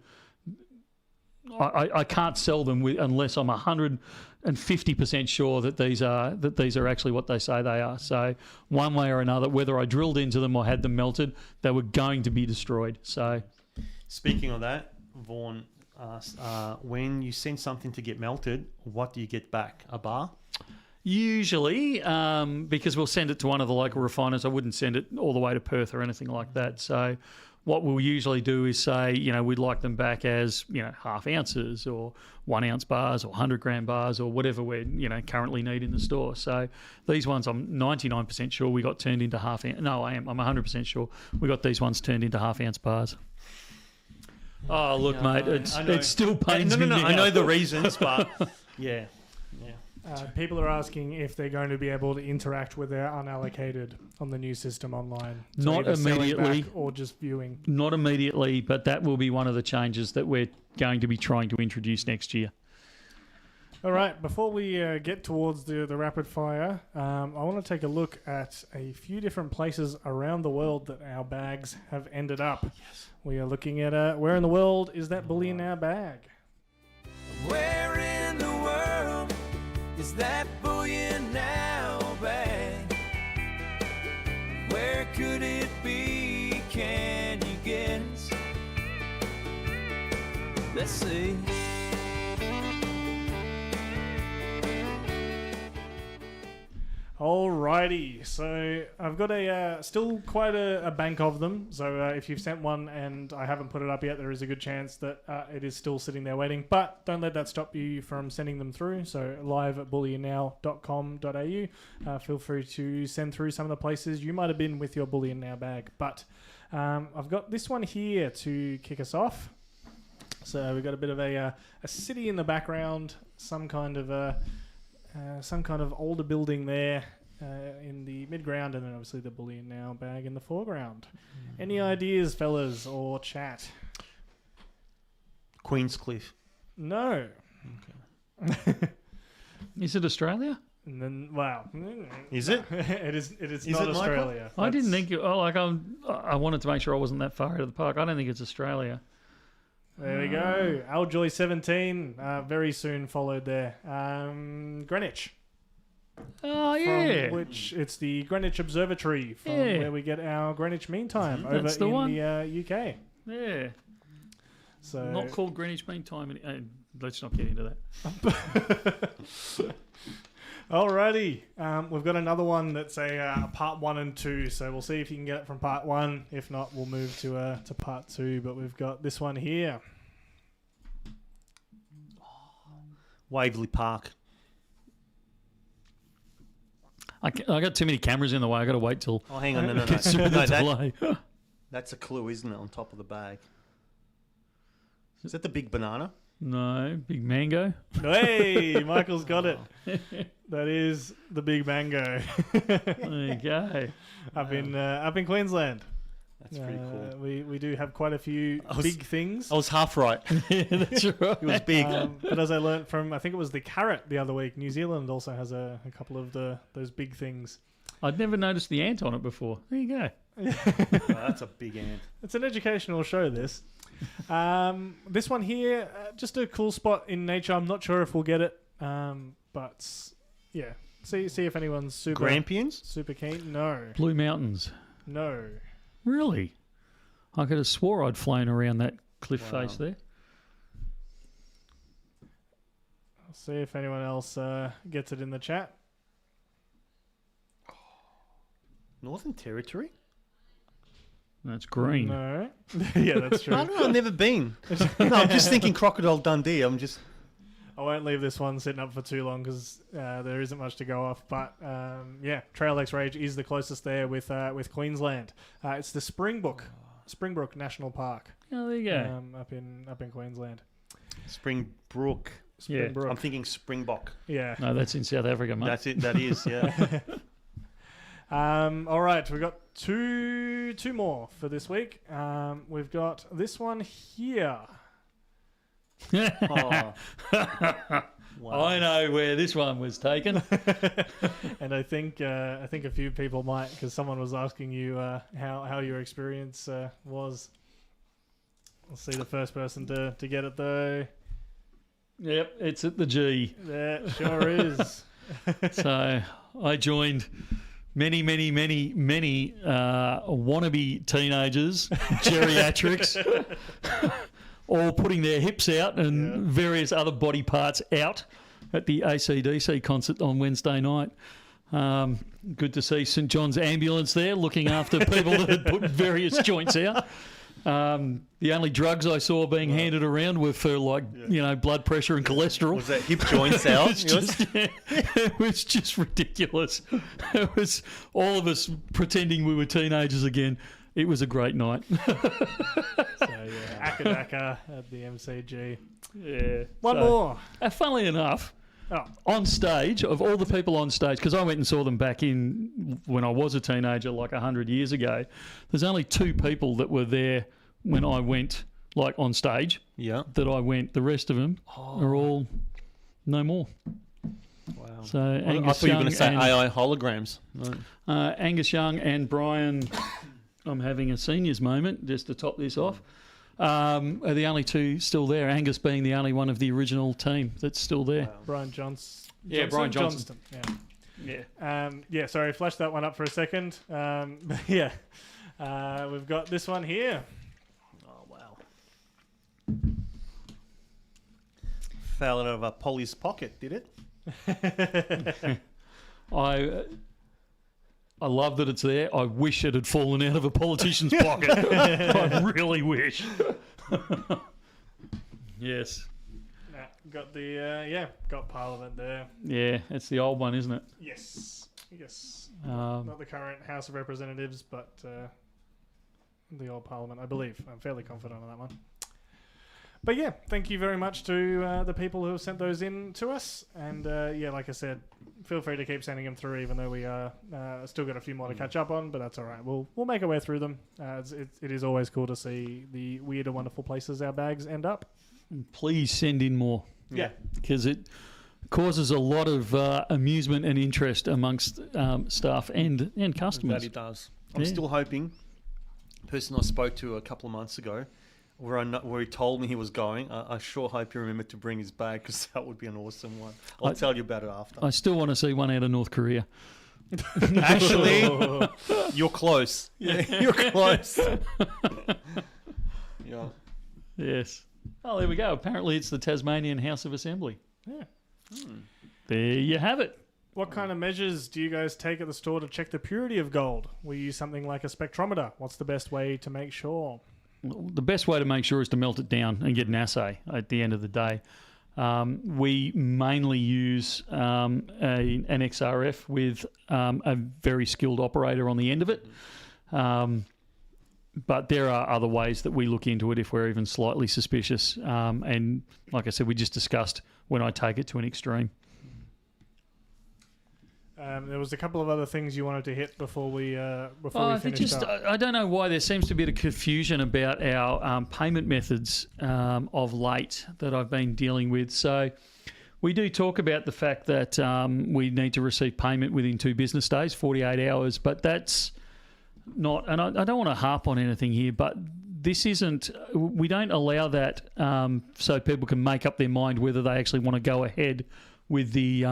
I can't sell them unless I'm 150% sure that these are actually what they say they are. So one way or another, whether I drilled into them or had them melted, they were going to be destroyed. So speaking of that, Vaughan asked, when you send something to get melted, what do you get back? A bar? Usually, because we'll send it to one of the local refiners. I wouldn't send it all the way to Perth or anything like that. So what we'll usually do is say, we'd like them back as, half ounces or 1 ounce bars or 100 gram bars or whatever we currently need in the store. So these ones I'm 99% sure we got turned into half ounce. No, I'm 100% sure we got these ones turned into half ounce bars. Oh, look, mate, it still pains me. No, now. I know the reasons, but yeah. People are asking if they're going to be able to interact with their unallocated on the new system online. So Not either selling immediately. back or just viewing. Not immediately, but that will be one of the changes that we're going to be trying to introduce next year. All right, before we get towards the rapid fire, I want to take a look at a few different places around the world that our bags have ended up. Yes. We are looking at where in the world is that Bullion Now bag? Where in the world is that Bullion Now bag? Where could it be? Can you guess? Let's see. Alrighty, so I've got still quite a bank of them. So if you've sent one and I haven't put it up yet, there is a good chance that it is still sitting there waiting. But don't let that stop you from sending them through. So live at bullionnow.com.au. Feel free to send through some of the places you might have been with your Bullion Now bag. But I've got this one here to kick us off. So we've got a bit of a city in the background, some kind of older building there in the midground, and then obviously the Bullion Now bag in the foreground. Any ideas, fellas, or chat? Queenscliff. No. Okay. Is it Australia? And then, wow. Is it? It is Is not it, Michael? Australia. I didn't think. I wanted to make sure I wasn't that far out of the park. I don't think it's Australia. There we go. Aljoy 17, very soon followed there. Greenwich. Oh yeah. From which it's the Greenwich Observatory from where we get our Greenwich Mean Time over That's the in one. the UK. Yeah. So Not called Greenwich Mean Time. Let's not get into that. Alrighty, we've got another one that's a part 1 and 2, so we'll see if you can get it from part 1. If not, we'll move to part 2. But we've got this one here. Waverley Park. I got too many cameras in the way. I got to wait till. Oh, hang on, no. Gets through the No, delay. that's a clue, isn't it, on top of the bag? Is that the big banana? No, big mango. Hey, Michael's got it. That is the big mango. There you go. up in Queensland. That's pretty cool. We do have quite a few big things. I was half right. Yeah, that's right. It was big. But as I learnt from, I think it was the carrot the other week, New Zealand also has a couple of those big things. I'd never noticed the ant on it before. There you go. Oh, that's a big ant. It's an educational show, this. This one here, just a cool spot in nature. I'm not sure if we'll get it, but yeah. See if anyone's super Grampians? super keen. No. Blue Mountains. No. Really? I could have swore I'd flown around that cliff face there. I'll see if anyone else gets it in the chat. Northern Territory? That's green. No. Yeah, that's true. I don't know, I've never been. No, I'm just thinking Crocodile Dundee. I won't leave this one sitting up for too long because there isn't much to go off. But Trail X Rage is the closest there with Queensland. It's the Springbrook National Park. Oh, there you go. Up in Queensland. Springbrook. Yeah. Springbrook. I'm thinking Springbok. Yeah. No, that's in South Africa, mate. That's it. That is, yeah. All right, we've got two more for this week. We've got this one here. Oh. Wow. I know where this one was taken. And I think a few people might, because someone was asking you how your experience was. I'll see the first person to get it though. Yep, it's at the G. That sure is. So I joined many wannabe teenagers, geriatrics, all putting their hips out and various other body parts out at the AC/DC concert on Wednesday night. Good to see St John's Ambulance there looking after people that had put various joints out. The only drugs I saw being handed around were for blood pressure and cholesterol. Was that hip joints out? It was just ridiculous. It was all of us pretending we were teenagers again. It was a great night. Akadaka at the MCG. Yeah. One more. Funnily enough, on stage, of all the people on stage, because I went and saw them back in when I was a teenager, like 100 years ago, there's only 2 people that were there when I went, like on stage. Yeah. That I went. The rest of them are all no more. Wow. So I Angus thought you were going Young to say and, AI holograms. No. Angus Young and Brian, I'm having a seniors moment just to top this off, are the only 2 still there. Angus being the only one of the original team that's still there. Brian Johnson. Yeah, Brian Johnston. Yeah. Sorry, flash that one up for a second. We've got this one here. Oh, wow. Fell out of a Polly's pocket, did it? I love that it's there. I wish it had fallen out of a politician's pocket. I really wish. Yes. Got got Parliament there. Yeah, it's the old one, isn't it? Yes. Not the current House of Representatives, but the old Parliament, I believe. I'm fairly confident on that one. But yeah, thank you very much to the people who have sent those in to us. And like I said, feel free to keep sending them through, even though we still got a few more to catch up on. But that's all right. We'll make our way through them. It is always cool to see the weird and wonderful places our bags end up. Please send in more. Yeah, because it causes a lot of amusement and interest amongst staff and customers. That it does. I'm still hoping. The person I spoke to a couple of months ago, where he told me he was going, I sure hope he remembered to bring his bag, because that would be an awesome one. I'll tell you about it after. I still want to see one out of North Korea. Actually, you're close. Yeah, you're close. Yeah. Yes. Oh, there we go. Apparently it's the Tasmanian House of Assembly. Yeah. There you have it. What kind of measures do you guys take at the store to check the purity of gold? We use something like a spectrometer. What's the best way to make sure? The best way to make sure is to melt it down and get an assay at the end of the day. We mainly use an XRF with a very skilled operator on the end of it. But there are other ways that we look into it if we're even slightly suspicious. And like I said, we just discussed when I take it to an extreme. There was a couple of other things you wanted to hit before we finished up. I don't know why there seems to be a confusion about our payment methods of late that I've been dealing with. So we do talk about the fact that we need to receive payment within 2 business days, 48 hours, but that's not, and I don't want to harp on anything here, but this isn't, we don't allow that so people can make up their mind whether they actually want to go ahead with the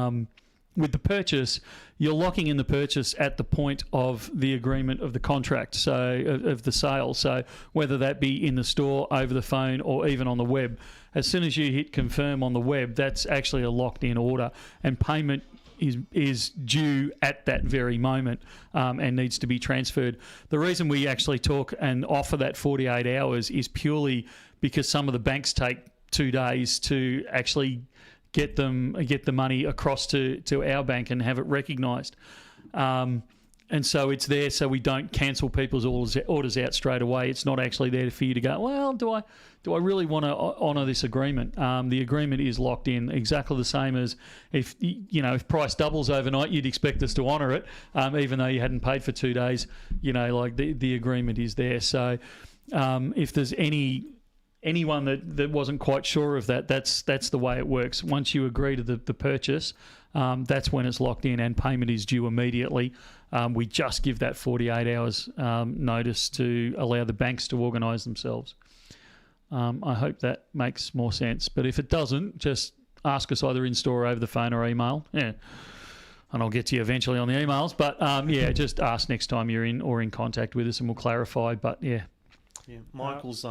with the purchase, you're locking in the purchase at the point of the agreement of the contract, so of the sale. So whether that be in the store, over the phone, or even on the web, as soon as you hit confirm on the web, that's actually a locked-in order, and payment is due at that very moment and needs to be transferred. The reason we actually talk and offer that 48 hours is purely because some of the banks take 2 days to actually get the money across to our bank and have it recognised. And so it's there so we don't cancel people's orders out straight away. It's not actually there for you to go, well, do I really want to honour this agreement? The agreement is locked in, exactly the same as if price doubles overnight, you'd expect us to honour it, even though you hadn't paid for 2 days. Like the agreement is there. So if there's anyone that wasn't quite sure of that, that's the way it works. Once you agree to the purchase, that's when it's locked in and payment is due immediately. We just give that 48 hours notice to allow the banks to organise themselves. I hope that makes more sense. But if it doesn't, just ask us either in store, over the phone, or email. Yeah, and I'll get to you eventually on the emails. But just ask next time you're in or in contact with us, and we'll clarify. But yeah. Yeah, Michael's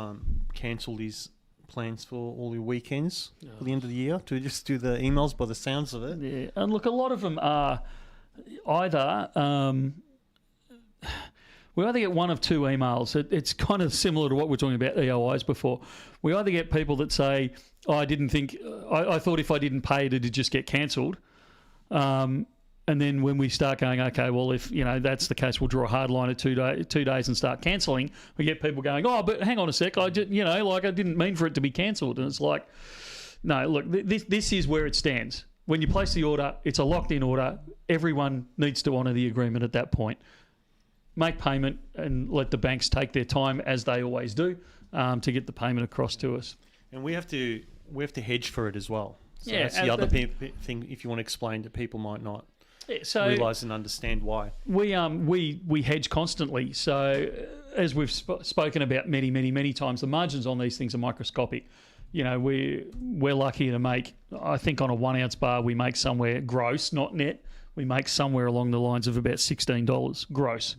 cancelled his plans for all your weekends for the end of the year to just do the emails by the sounds of it. Yeah, and look, a lot of them are either we either get one of two emails. It's kind of similar to what we were talking about EOIs before. We either get people that say, I thought if I didn't pay it, it'd just get cancelled. And then when we start going, okay, well, if that's the case, we'll draw a hard line at 2 days and start cancelling. We get people going, oh, but hang on a sec, I didn't mean for it to be cancelled. And it's like, no, look, this is where it stands. When you place the order, it's a locked-in order. Everyone needs to honour the agreement at that point. Make payment and let the banks take their time, as they always do, to get the payment across to us. And we have to hedge for it as well. So Yeah, that's the other thing, if you want to explain, that people might not realise and understand why. We hedge constantly. So as we've spoken about many times, the margins on these things are microscopic. We're lucky to make, I think on a 1 ounce bar, we make somewhere gross, not net. We make somewhere along the lines of about $16 gross.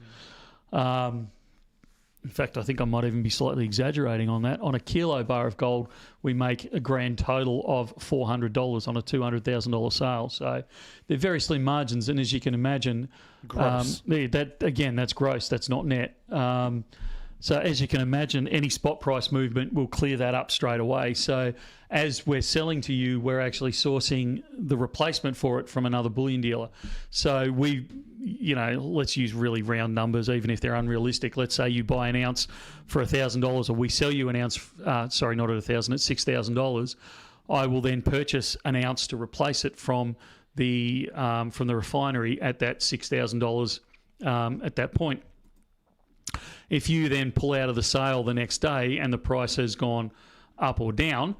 In fact, I think I might even be slightly exaggerating on that. On a kilo bar of gold, we make a grand total of $400 on a $200,000 sale. So they're very slim margins, and as you can imagine, gross. That's gross. That's not net. So as you can imagine, any spot price movement will clear that up straight away. So as we're selling to you, we're actually sourcing the replacement for it from another bullion dealer. So let's use really round numbers, even if they're unrealistic. Let's say you buy an ounce for $1,000, or we sell you an ounce, not at $1,000, it's $6,000. I will then purchase an ounce to replace it from the refinery at that $6,000 at that point. If you then pull out of the sale the next day and the price has gone up or down,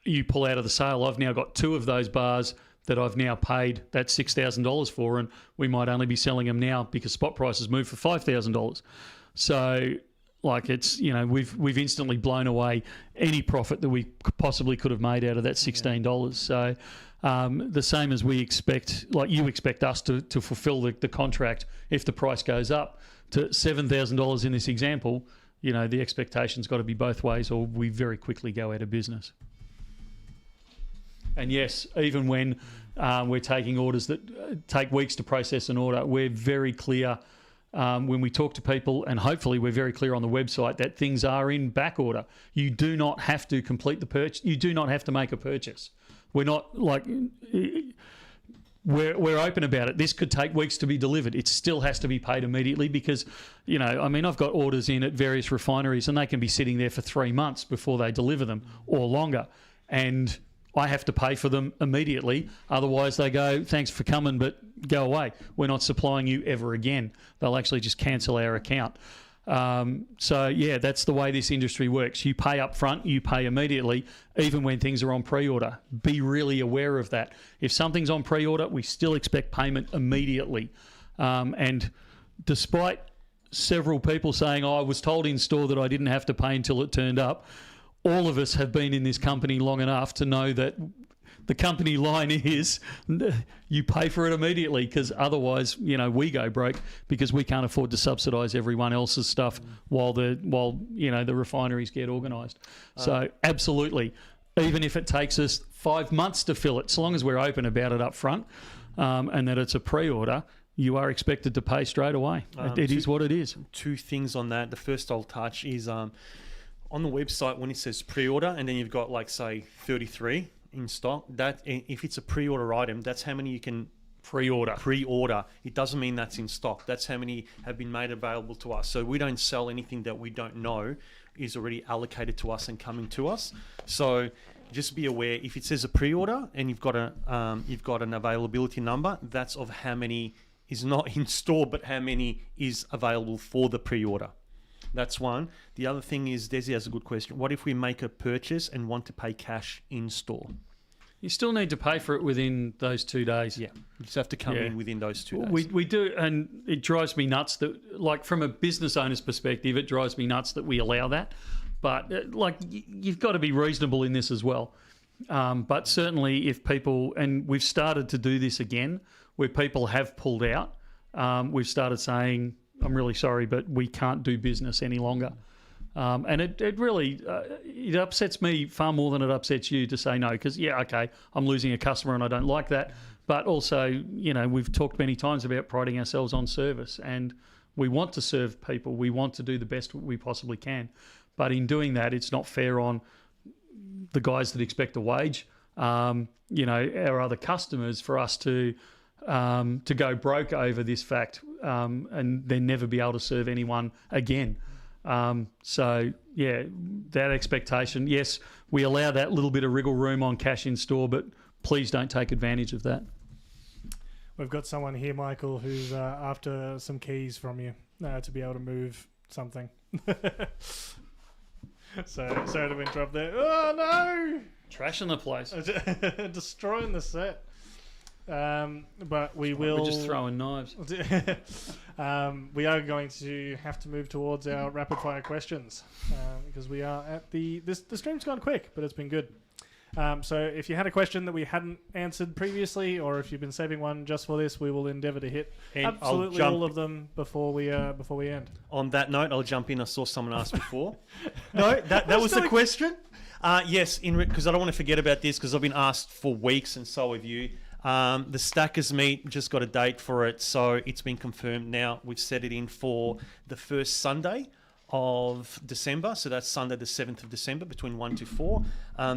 you pull out of the sale. I've now got two of those bars that I've now paid that $6,000 for, and we might only be selling them now because spot prices moved for $5,000. So, it's we've instantly blown away any profit that we possibly could have made out of that $16. So. The same as we expect, like you expect us to fulfil the contract if the price goes up to $7,000 in this example, the expectation's got to be both ways, or we very quickly go out of business. And yes, even when we're taking orders that take weeks to process an order, we're very clear when we talk to people, and hopefully we're very clear on the website that things are in back order. You do not have to complete the purchase. You do not have to make a purchase. We're not we're open about it. This could take weeks to be delivered. It still has to be paid immediately because, I've got orders in at various refineries and they can be sitting there for 3 months before they deliver them or longer. And I have to pay for them immediately. Otherwise they go, thanks for coming, but go away. We're not supplying you ever again. They'll actually just cancel our account. That's the way this industry works. You pay up front, you pay immediately, even when things are on pre-order. Be really aware of that. If something's on pre-order, we still expect payment immediately. And despite several people saying, I was told in store that I didn't have to pay until it turned up, all of us have been in this company long enough to know that the company line is you pay for it immediately, because otherwise, we go broke because we can't afford to subsidise everyone else's stuff while the refineries get organised. So absolutely, even if it takes us 5 months to fill it, so long as we're open about it up front, and that it's a pre-order, you are expected to pay straight away. It is what it is. 2 things on that. The first I'll touch is on the website when it says pre-order and then you've got like say 33 in stock, that if it's a pre-order item, that's how many you can pre-order. It doesn't mean that's in stock. That's how many have been made available to us. So we don't sell anything that we don't know is already allocated to us and coming to us. So just be aware, if it says a pre-order and you've got an availability number, that's of how many is not in store, but how many is available for the pre-order. That's one. The other thing is, Desi has a good question. What if we make a purchase and want to pay cash in store? You still need to pay for it within those 2 days. Yeah, you just have to come in within those 2 days. We do, and it drives me nuts that, like, from a business owner's perspective, it drives me nuts that we allow that. But, you've got to be reasonable in this as well. But certainly if people, and we've started to do this again, where people have pulled out, we've started saying, I'm really sorry, but we can't do business any longer. And it really it upsets me far more than it upsets you to say no, because, okay, I'm losing a customer and I don't like that. But also, we've talked many times about priding ourselves on service, and we want to serve people. We want to do the best we possibly can. But in doing that, it's not fair on the guys that expect a wage, our other customers, for us to go broke over this fact, and then never be able to serve anyone again. So that expectation, yes, we allow that little bit of wriggle room on cash in store, but please don't take advantage of that. We've got someone here, Michael, who's after some keys from you to be able to move something. So sorry to interrupt there. Oh no! Trashing the place. Destroying the set. But we will. We're just throwing knives. We are going to have to move towards our rapid fire questions because we are at the stream's gone quick, but it's been good. So if you had a question that we hadn't answered previously, or if you've been saving one just for this, we will endeavour to hit absolutely all of them before we end. On that note, I'll jump in. I saw someone ask before. No, that was the question. Yes, because I don't want to forget about this, because I've been asked for weeks, and so have you. The Stackers meet, just got a date for it, so it's been confirmed now. We've set it in for the first Sunday of December, so that's Sunday the 7th of December between 1 to 4.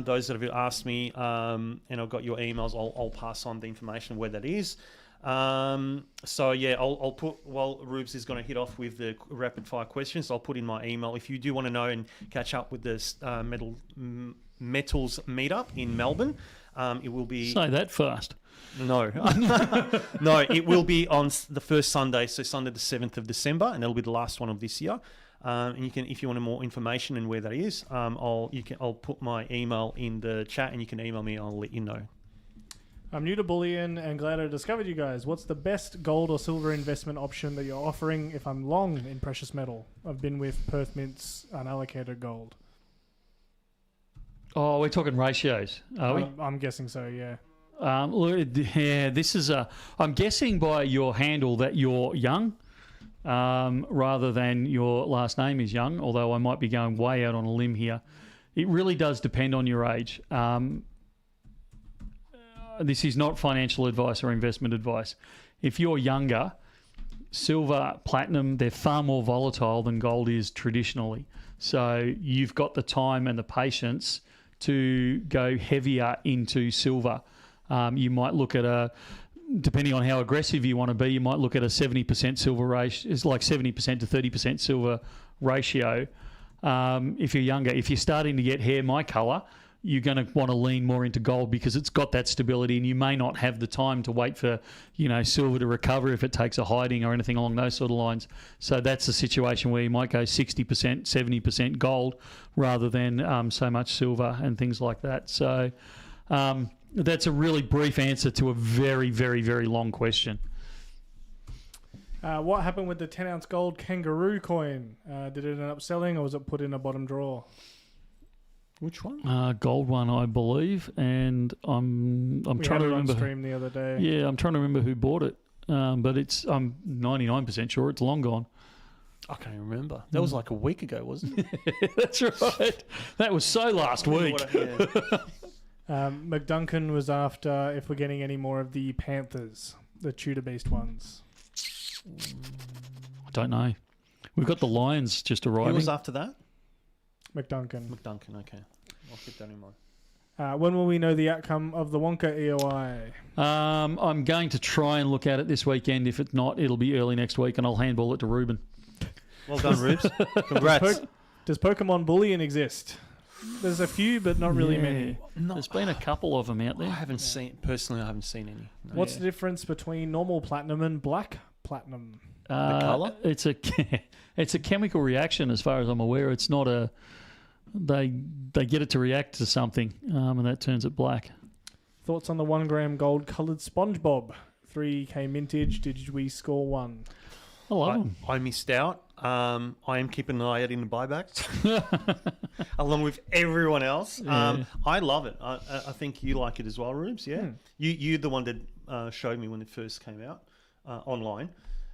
Those that have asked me, and I've got your emails, I'll pass on the information where that is. I'll put, while Rubes is going to hit off with the rapid fire questions, I'll put in my email. If you do want to know and catch up with this metals meetup in Melbourne, it will be... Say that fast. No. No, it will be on the first Sunday, so Sunday the 7th of December, and that'll be the last one of this year. And you can, if you want more information and where that is, I'll put my email in the chat, and you can email me. I'll let you know. I'm new to Bullion and glad I discovered you guys. What's the best gold or silver investment option that you're offering if I'm long in precious metal? I've been with Perth Mint's unallocated gold. Oh, we're talking ratios, are we? I'm guessing so, yeah. This is I'm guessing by your handle that you're young, rather than your last name is Young, although I might be going way out on a limb here. It really does depend on your age. This is not financial advice or investment advice. If you're younger, silver, platinum, they're far more volatile than gold is traditionally. So you've got the time and the patience to go heavier into silver. You might look at depending on how aggressive you want to be, you might look at a 70% silver ratio. It's like 70% to 30% silver ratio. If you're younger, if you're starting to get hair my colour, you're going to want to lean more into gold because it's got that stability, and you may not have the time to wait for, silver to recover if it takes a hiding or anything along those sort of lines. So that's a situation where you might go 60%, 70% gold rather than so much silver and things like that. So that's a really brief answer to a very, very, very long question. What happened with the 10-ounce gold kangaroo coin? Did it end up selling, or was it put in a bottom drawer? Which one? Gold one, I believe, and I'm We trying had to it on remember. stream the other day. Yeah, I'm trying to remember who bought it, but I'm 99% sure it's long gone. I can't even remember. That was like a week ago, wasn't it? That's right. That was so last week. McDuncan was after if we're getting any more of the Panthers, the Tudor-based ones. I don't know. We've got the Lions just Who arriving. was after that? McDuncan. McDuncan, okay. I'll keep that in mind. When will we know the outcome of the Wonka EOI? I'm going to try and look at it this weekend. If it's not, it'll be early next week, and I'll handball it to Ruben. Well done, Rubes. Congrats. Does Pokemon Bullion exist? There's a few, but not really many. There's been a couple of them out I there. haven't seen any. No. What's the difference between normal platinum and black platinum? The colour? It's a chemical reaction, as far as I'm aware. It's not a. They get it to react to something, and that turns it black. Thoughts on the 1 gram gold coloured SpongeBob? 3K mintage. Did we score one? I love them. I missed out. I am keeping an eye out in the buybacks, along with everyone else. Yeah. I love it. I think you like it as well, Rubes. Yeah, you're the one that showed me when it first came out online.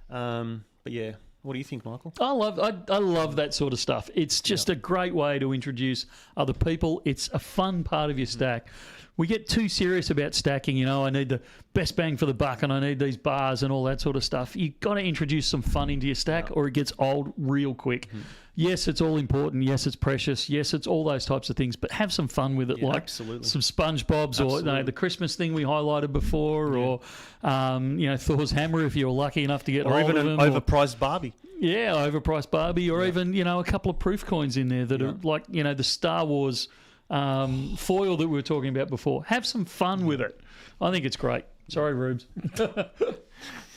But yeah, what do you think, Michael? I love that sort of stuff. It's just a great way to introduce other people. It's a fun part of your stack. We get too serious about stacking, I need the best bang for the buck and I need these bars and all that sort of stuff. You've got to introduce some fun into your stack or it gets old real quick. Yes, it's all important. Yes, it's precious. Yes, it's all those types of things, but have some fun with it, like absolutely. some SpongeBob's or the Christmas thing we highlighted before or, Thor's hammer if you were lucky enough to get Or hold even of an them. overpriced Barbie. Yeah, overpriced Barbie, or even a couple of proof coins in there that are like the Star Wars foil that we were talking about before. Have some fun with it. I think it's great. Sorry, Rubes.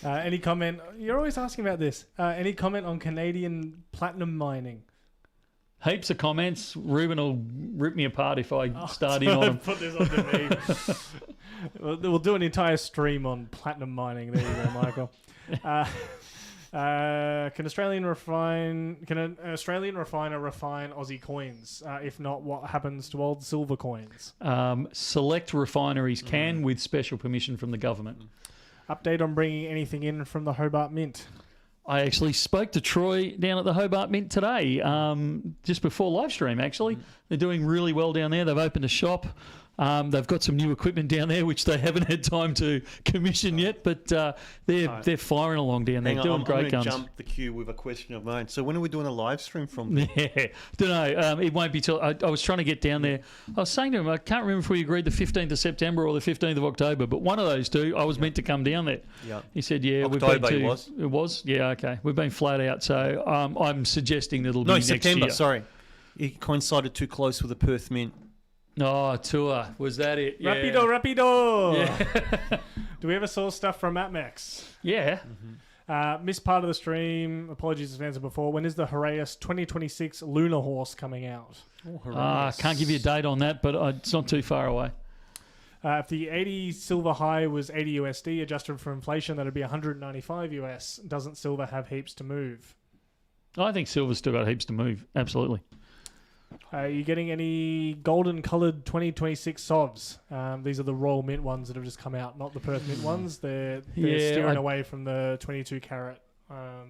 Any comment? You're always asking about this. Any comment on Canadian platinum mining? Heaps of comments. Ruben will rip me apart if I start in on him. Put this on to me. We'll do an entire stream on platinum mining. There you go, Michael. Can an Australian refiner refine Aussie coins? If not, what happens to old silver coins? Select refineries can with special permission from the government. Update on bringing anything in from the Hobart Mint. I actually spoke to Troy down at the Hobart Mint today, just before live stream, actually. They're doing really well down there. They've opened a shop. They've got some new equipment down there, which they haven't had time to commission yet, but they're firing along down there, doing great I'm guns. going to jump the queue with a question of mine. So when are we doing a live stream from there? Yeah, don't know. It won't be till I was trying to get down there. I was saying to him, I can't remember if we agreed the 15th of September or the 15th of October, but one of those two, I was meant to come down there. Yeah. He said, "Yeah, October we've been it was. It was, yeah, okay. We've been flat out, so I'm suggesting that it'll be next September, year. sorry. It coincided too close with the Perth Mint. Oh, tour. Was that it? Yeah. Rapido! Yeah. Do we ever source stuff from AppMex? Yeah. Missed part of the stream. Apologies if answered before. When is the Horaeus 2026 Lunar Horse coming out? Can't give you a date on that, but it's not too far away. If the 80 silver high was 80 USD adjusted for inflation, that'd be 195 US. Doesn't silver have heaps to move? I think silver's still got heaps to move. Absolutely. Are you getting any golden coloured 2026 SOVs? These are the Royal Mint ones that have just come out, not the Perth Mint ones. They're steering away from the 22 carat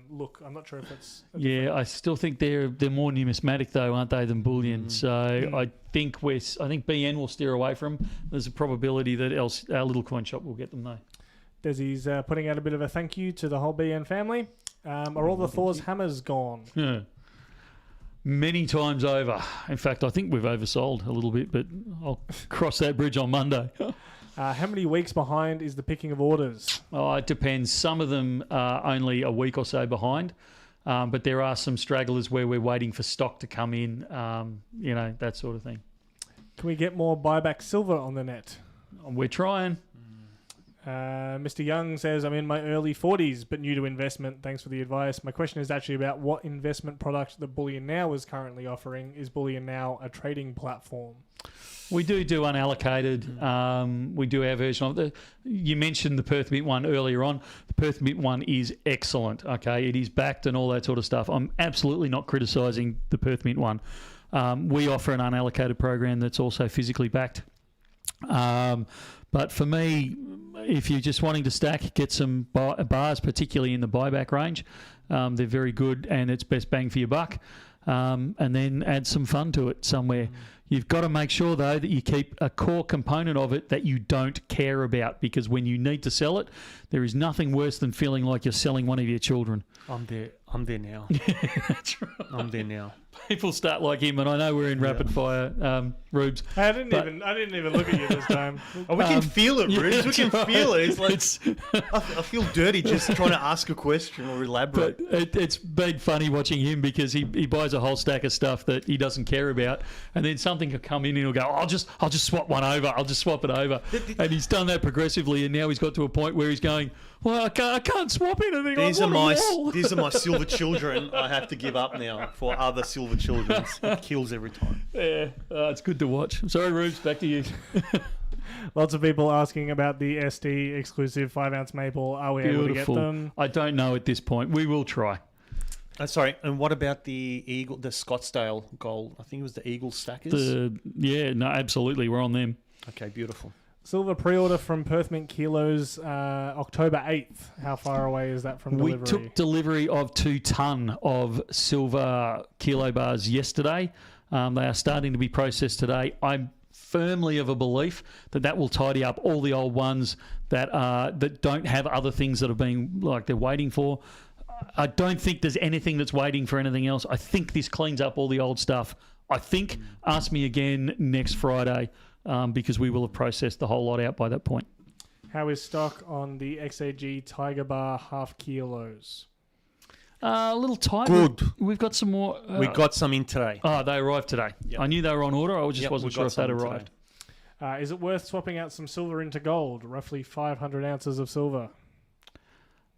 look. I'm not sure if it's... I still think they're more numismatic though, aren't they, than bullion? So I think BN will steer away from them. There's a probability that our little coin shop will get them though. Desi's putting out a bit of a thank you to the whole BN family. Are all the Thor's hammers gone? Yeah. Many times over. In fact, I think we've oversold a little bit, but I'll cross that bridge on Monday. How many weeks behind is the picking of orders? Oh, it depends. Some of them are only a week or so behind, but there are some stragglers where we're waiting for stock to come in, that sort of thing. Can we get more buyback silver on the net? We're trying. Mr. Young says, I'm in my early 40s, but new to investment. Thanks for the advice. My question is actually about what investment product that Bullion Now is currently offering. Is Bullion Now a trading platform? We do unallocated. We do our version of it. You mentioned the Perth Mint one earlier on. The Perth Mint one is excellent. Okay, it is backed and all that sort of stuff. I'm absolutely not criticising the Perth Mint one. We offer an unallocated program that's also physically backed. But for me, if you're just wanting to stack, get some bars, particularly in the buyback range. They're very good and it's best bang for your buck. And then add some fun to it somewhere. You've got to make sure, though, that you keep a core component of it that you don't care about, because when you need to sell it, there is nothing worse than feeling like you're selling one of your children. I'm there now. That's right. I'm there now. People start like him, and I know we're in rapid fire, Rubes. I didn't even look at you this time. Oh, we can feel it, Bruce. We can feel it. It's like It's, I feel dirty just trying to ask a question or elaborate. but it's been funny watching him, because he buys a whole stack of stuff that he doesn't care about, and then something will come in and he'll go, I'll just swap one over. I'll just swap it over. And he's done that progressively, and now he's got to a point where he's going, well, I can't swap anything. These are my silver children. I have to give up now for other silver children. It kills every time. Yeah, it's good to watch. I'm sorry, Rubes, back to you. Lots of people asking about the SD exclusive 5-ounce maple. Are we able to get them? I don't know at this point. We will try. Sorry, and what about the Scottsdale gold? I think it was the Eagle stackers. Absolutely. We're on them. Okay, beautiful. Silver pre-order from Perth Mint Kilos, October 8th. How far away is that from delivery? We took delivery of 2 ton of silver kilo bars yesterday. They are starting to be processed today. I'm firmly of a belief that will tidy up all the old ones that don't have other things that have been like they're waiting for. I don't think there's anything that's waiting for anything else. I think this cleans up all the old stuff. I think, ask me again next Friday, because we will have processed the whole lot out by that point. How is stock on the XAG Tiger Bar half kilos? A little tight. Good. We've got some more. We got some in today. Oh, they arrived today. Yep. I knew they were on order. I just Yep, wasn't we sure got if they'd some arrived. Is it worth swapping out some silver into gold? Roughly 500 ounces of silver.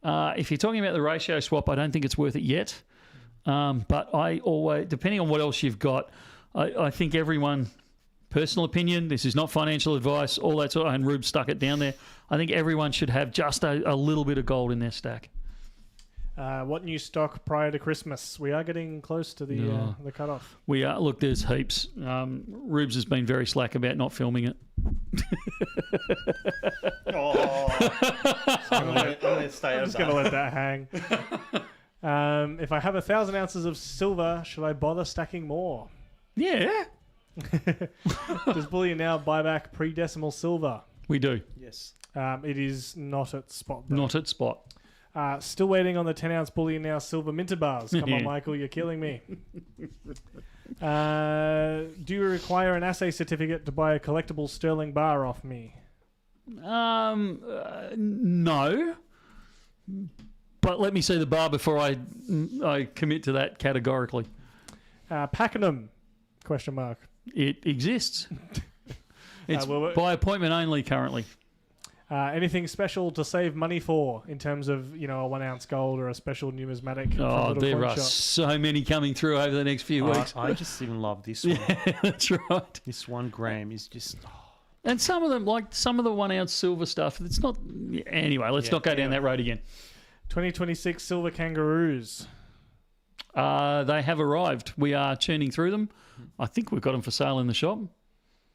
If you're talking about the ratio swap, I don't think it's worth it yet. But I always, depending on what else you've got, I think everyone, personal opinion, this is not financial advice, all that sort of, and Rube stuck it down there. I think everyone should have just a little bit of gold in their stack. What new stock prior to Christmas? We are getting close to the cutoff. We are. Look, there's heaps. Rubes has been very slack about not filming it. I'm gonna stay I'm just going to let that hang. If I have 1,000 ounces of silver, should I bother stacking more? Yeah, Does Bullion Now buy back pre-decimal silver? we do. Yes. It is not at spot, though. Not at spot. Still waiting on the 10-ounce Bullion Now silver minted bars. Come on, Michael, you're killing me. Do you require an assay certificate to buy a collectible sterling bar off me? No. But let me see the bar before I commit to that categorically. Pakenham? Question mark. It exists. It's well, by appointment only currently. Anything special to save money for in terms of, a 1 ounce gold or a special numismatic? from Oh, Little there Coin are Shop? so many coming through over the next few weeks. I just even love this one. That's right. This 1 gram is just. And some of them, like some of the 1 ounce silver stuff, it's not. Anyway, let's not go down that road again. 2026 silver kangaroos. They have arrived. We are churning through them. I think we've got them for sale in the shop.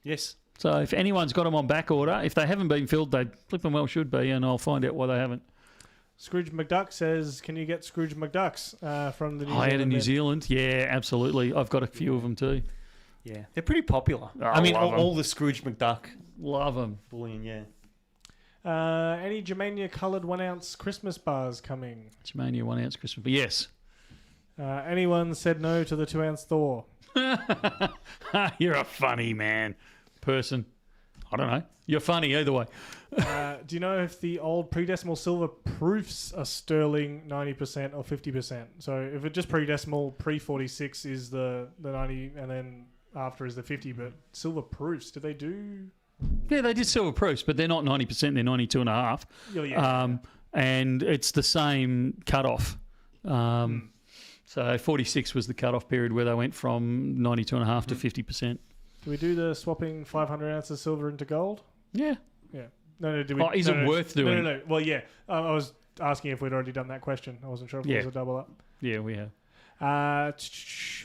Yes. So if anyone's got them on back order, if they haven't been filled, they flipping well should be, and I'll find out why they haven't. Scrooge McDuck says, can you get Scrooge McDucks from the New Zealand? Out of New Zealand? Yeah, absolutely. I've got a few of them too. Yeah. They're pretty popular. I mean, love 'em. all the Scrooge McDuck Love them. bullion, yeah. Any Germania coloured 1 ounce Christmas bars coming? Germania 1 ounce Christmas. But yes. Anyone said no to the 2 ounce Thor? You're a funny person. I don't know. You're funny either way. Do you know if the old pre-decimal silver proofs are sterling 90% or 50%? So if it just pre-decimal, pre-46 is the 90, and then after is the 50. But silver proofs, do they do Yeah, they did silver proofs, but they're not 90%. They're 92.5. Oh, yeah. And it's the same cutoff. So 46 was the cutoff period where they went from 92.5 to 50%. Do we do the swapping 500 ounces silver into gold? Yeah. Yeah. No. Do we? Oh, is it worth doing? No. Well, yeah. I was asking if we'd already done that question. I wasn't sure if it was a double up. Yeah, we have.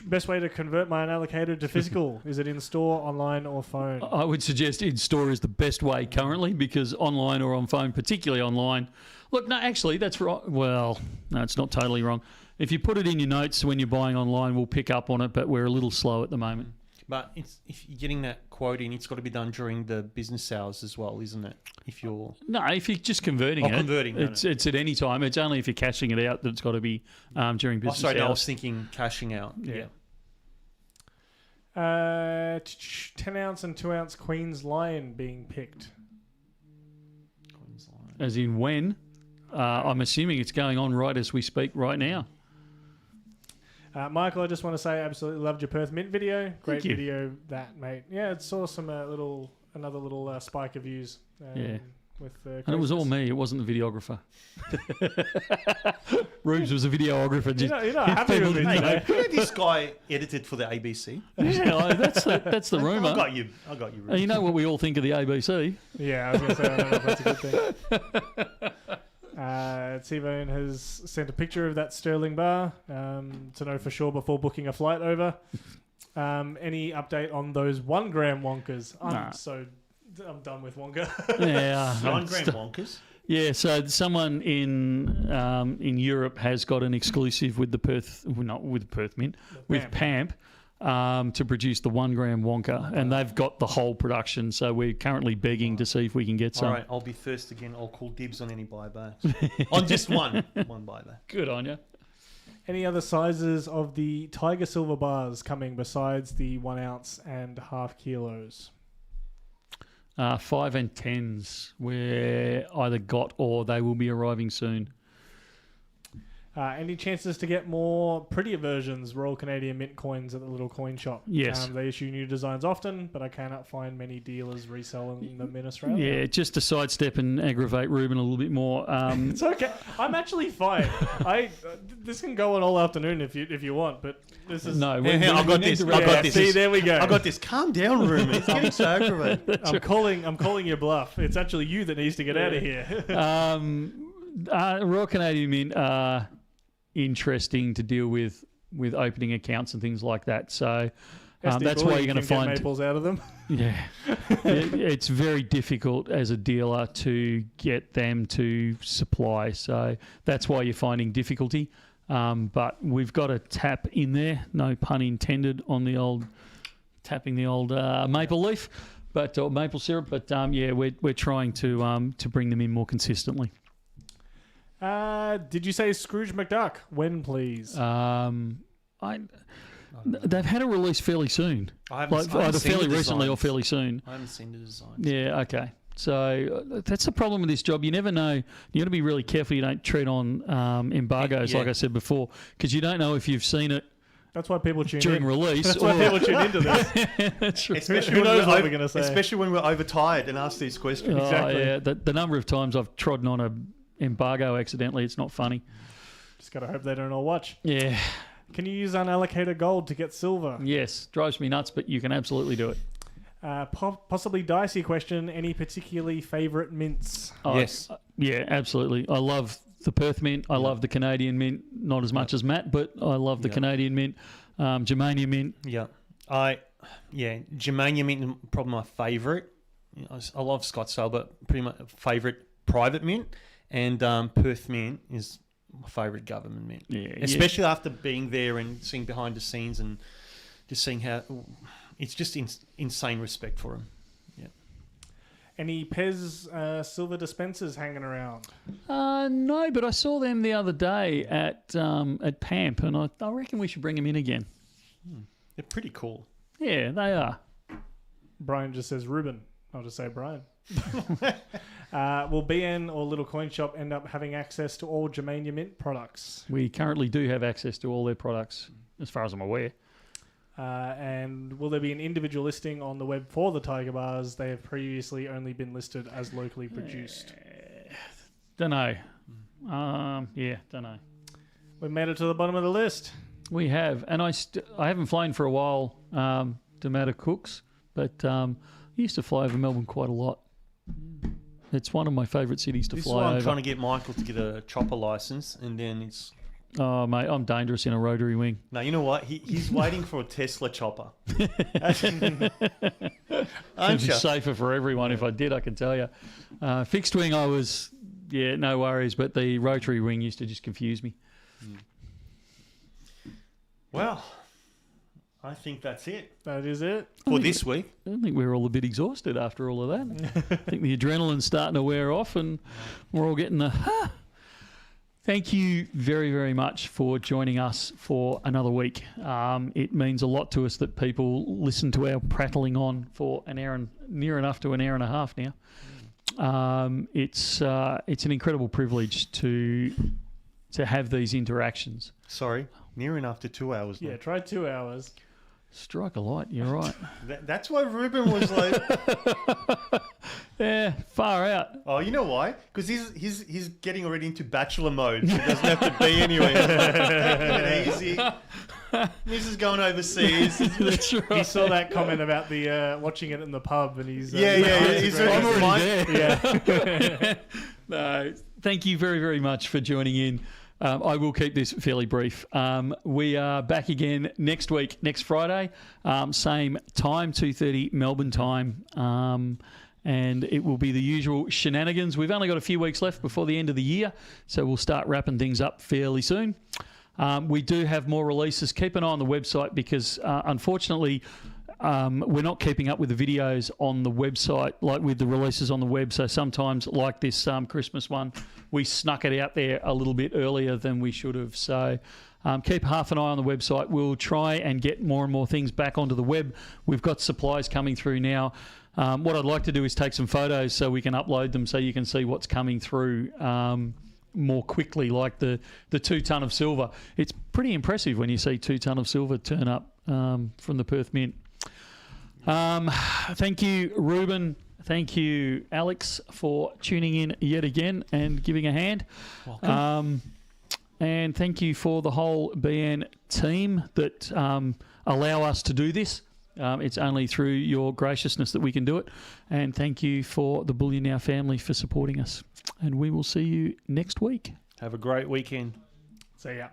Best way to convert my unallocated to physical? Is it in store, online, or phone? I would suggest in store is the best way currently, because online or on phone, particularly online. Look, no, actually, that's right. Well, no, it's not totally wrong. If you put it in your notes when you're buying online, we'll pick up on it, but we're a little slow at the moment. But if you're getting that quote in, it's got to be done during the business hours as well, isn't it? If you're just converting it, it's at any time. It's only if you're cashing it out that it's got to be during business hours. I was thinking cashing out. Yeah. 10 ounce and 2 ounce Queen's Lion being picked. As in when? I'm assuming it's going on right as we speak right now. Michael, I just want to say I absolutely loved your Perth Mint video. Great video, that, mate. Yeah, it saw some another little spike of views. With and it was all me. It wasn't the videographer. Rubes was a videographer. You're not happy with me today. This guy edited for the ABC. Yeah, that's the rumour. I got you. You know what we all think of the ABC. Yeah, I was going to say, I don't know if that's a good thing. T-Bone has sent a picture of that Sterling bar to know for sure before booking a flight over. Any update on those 1 gram Wonkers? I'm done with Wonka. Yeah, 1 gram Wonkers. Yeah, so someone in Europe has got an exclusive with the Perth, well, not with the Perth Mint, with PAMP. To produce the 1 gram Wonka, and they've got the whole production. So we're currently begging to see if we can get some. All right, I'll be first again. I'll call dibs on any buybacks. On just one buyback. Good on you. Any other sizes of the Tiger Silver bars coming besides the 1 ounce and half kilos? 5 and 10s. We're either got or they will be arriving soon. Any chances to get more prettier versions, Royal Canadian Mint coins at the little coin shop? Yes. They issue new designs often, but I cannot find many dealers reselling them in Australia. Yeah, just to sidestep and aggravate Ruben a little bit more. It's okay. I'm actually fine. This can go on all afternoon if you want, but this is... No, I got this. I got this. See, there we go. I got this. Calm down, Ruben. It's getting so aggravated. I'm calling your bluff. It's actually you that needs to get out of here. Royal Canadian Mint interesting to deal with opening accounts and things like that. So that's why you're going to find maples out of them. Yeah, it's very difficult as a dealer to get them to supply. So that's why you're finding difficulty. But we've got a tap in there, no pun intended, on the old tapping the old maple leaf, or maple syrup. But we're trying to bring them in more consistently. Did you say Scrooge McDuck? When, please? They've had a release fairly soon. Either fairly recently or fairly soon. I haven't seen the designs. Yeah, okay. So that's the problem with this job. You never know. You got to be really careful you don't tread on embargoes, like I said before, because you don't know if you've seen it. That's why people tune during in. Release. That's why people tune into this. That's right. Who knows what we're going to say? Especially when we're overtired and ask these questions. Exactly. Yeah, the number of times I've trodden on a embargo accidentally, it's not funny. Just gotta hope they don't all watch. Yeah. Can you use unallocated gold to get silver? Yes, drives me nuts, but you can absolutely do it. Possibly dicey question. Any particularly favourite mints? Yes. Yeah, absolutely. I love the Perth Mint. I love the Canadian Mint. Not as much as Matt, but I love the Canadian Mint. Germania Mint. Yeah. Germania Mint is probably my favourite. I love Scottsdale, but pretty much favourite private mint. And Perth Mint is my favourite government mint. Yeah, especially after being there and seeing behind the scenes and just seeing how it's just insane respect for them. Yeah. Any Pez silver dispensers hanging around? No, but I saw them the other day at PAMP, and I reckon we should bring them in again. They're pretty cool. Yeah, they are. Brian just says Ruben. I'll just say Brian. Will BN or Little Coin Shop end up having access to all Germania Mint products? We currently do have access to all their products, as far as I'm aware. And will there be an individual listing on the web for the tiger bars? They have previously only been listed as locally produced. Don't know. Don't know. We've made it to the bottom of the list. We have, and I haven't flown for a while to Mattacooks, but I used to fly over Melbourne quite a lot. It's one of my favourite cities to This is fly why I'm over. trying to get Michael to get a chopper license, and then it's... Oh, mate, I'm dangerous in a rotary wing. No, you know what? He's waiting for a Tesla chopper. It'd Aren't be you? safer for everyone if I did, I can tell you. Fixed wing, I was, no worries, but the rotary wing used to just confuse me. Well, I think that's it That is it. for this week. I think we're all a bit exhausted after all of that. I think the adrenaline's starting to wear off and we're all getting the... Thank you very, very much for joining us for another week. It means a lot to us that people listen to our prattling on for an hour and near enough to an hour and a half now. It's an incredible privilege to have these interactions. Sorry, near enough to 2 hours now. Yeah, try 2 hours. Strike a light, you're right. That's why Ruben was like, Yeah, far out. oh, you know why? Because he's getting already into bachelor mode. So he doesn't have to be anyway. Take it easy. This is going overseas. That's right. He saw that comment about the watching it in the pub, and he's Yeah, he's I'm already already there. yeah. No, thank you very, very much for joining in. I will keep this fairly brief. We are back again next week, next Friday, same time, 2:30 Melbourne time, and it will be the usual shenanigans. We've only got a few weeks left before the end of the year, so we'll start wrapping things up fairly soon. We do have more releases. Keep an eye on the website because, unfortunately, we're not keeping up with the videos on the website, like with the releases on the web. So sometimes, like this Christmas one, we snuck it out there a little bit earlier than we should have. So keep half an eye on the website. We'll try and get more and more things back onto the web. We've got supplies coming through now. What I'd like to do is take some photos so we can upload them so you can see what's coming through more quickly, like the 2 ton of silver. It's pretty impressive when you see 2 ton of silver turn up from the Perth Mint. Thank you, Ruben. Thank you, Alex, for tuning in yet again and giving a hand. Welcome. And thank you for the whole BN team that allow us to do this. It's only through your graciousness that we can do it. And thank you for the Bullion Now family for supporting us. And we will see you next week. Have a great weekend. So yeah.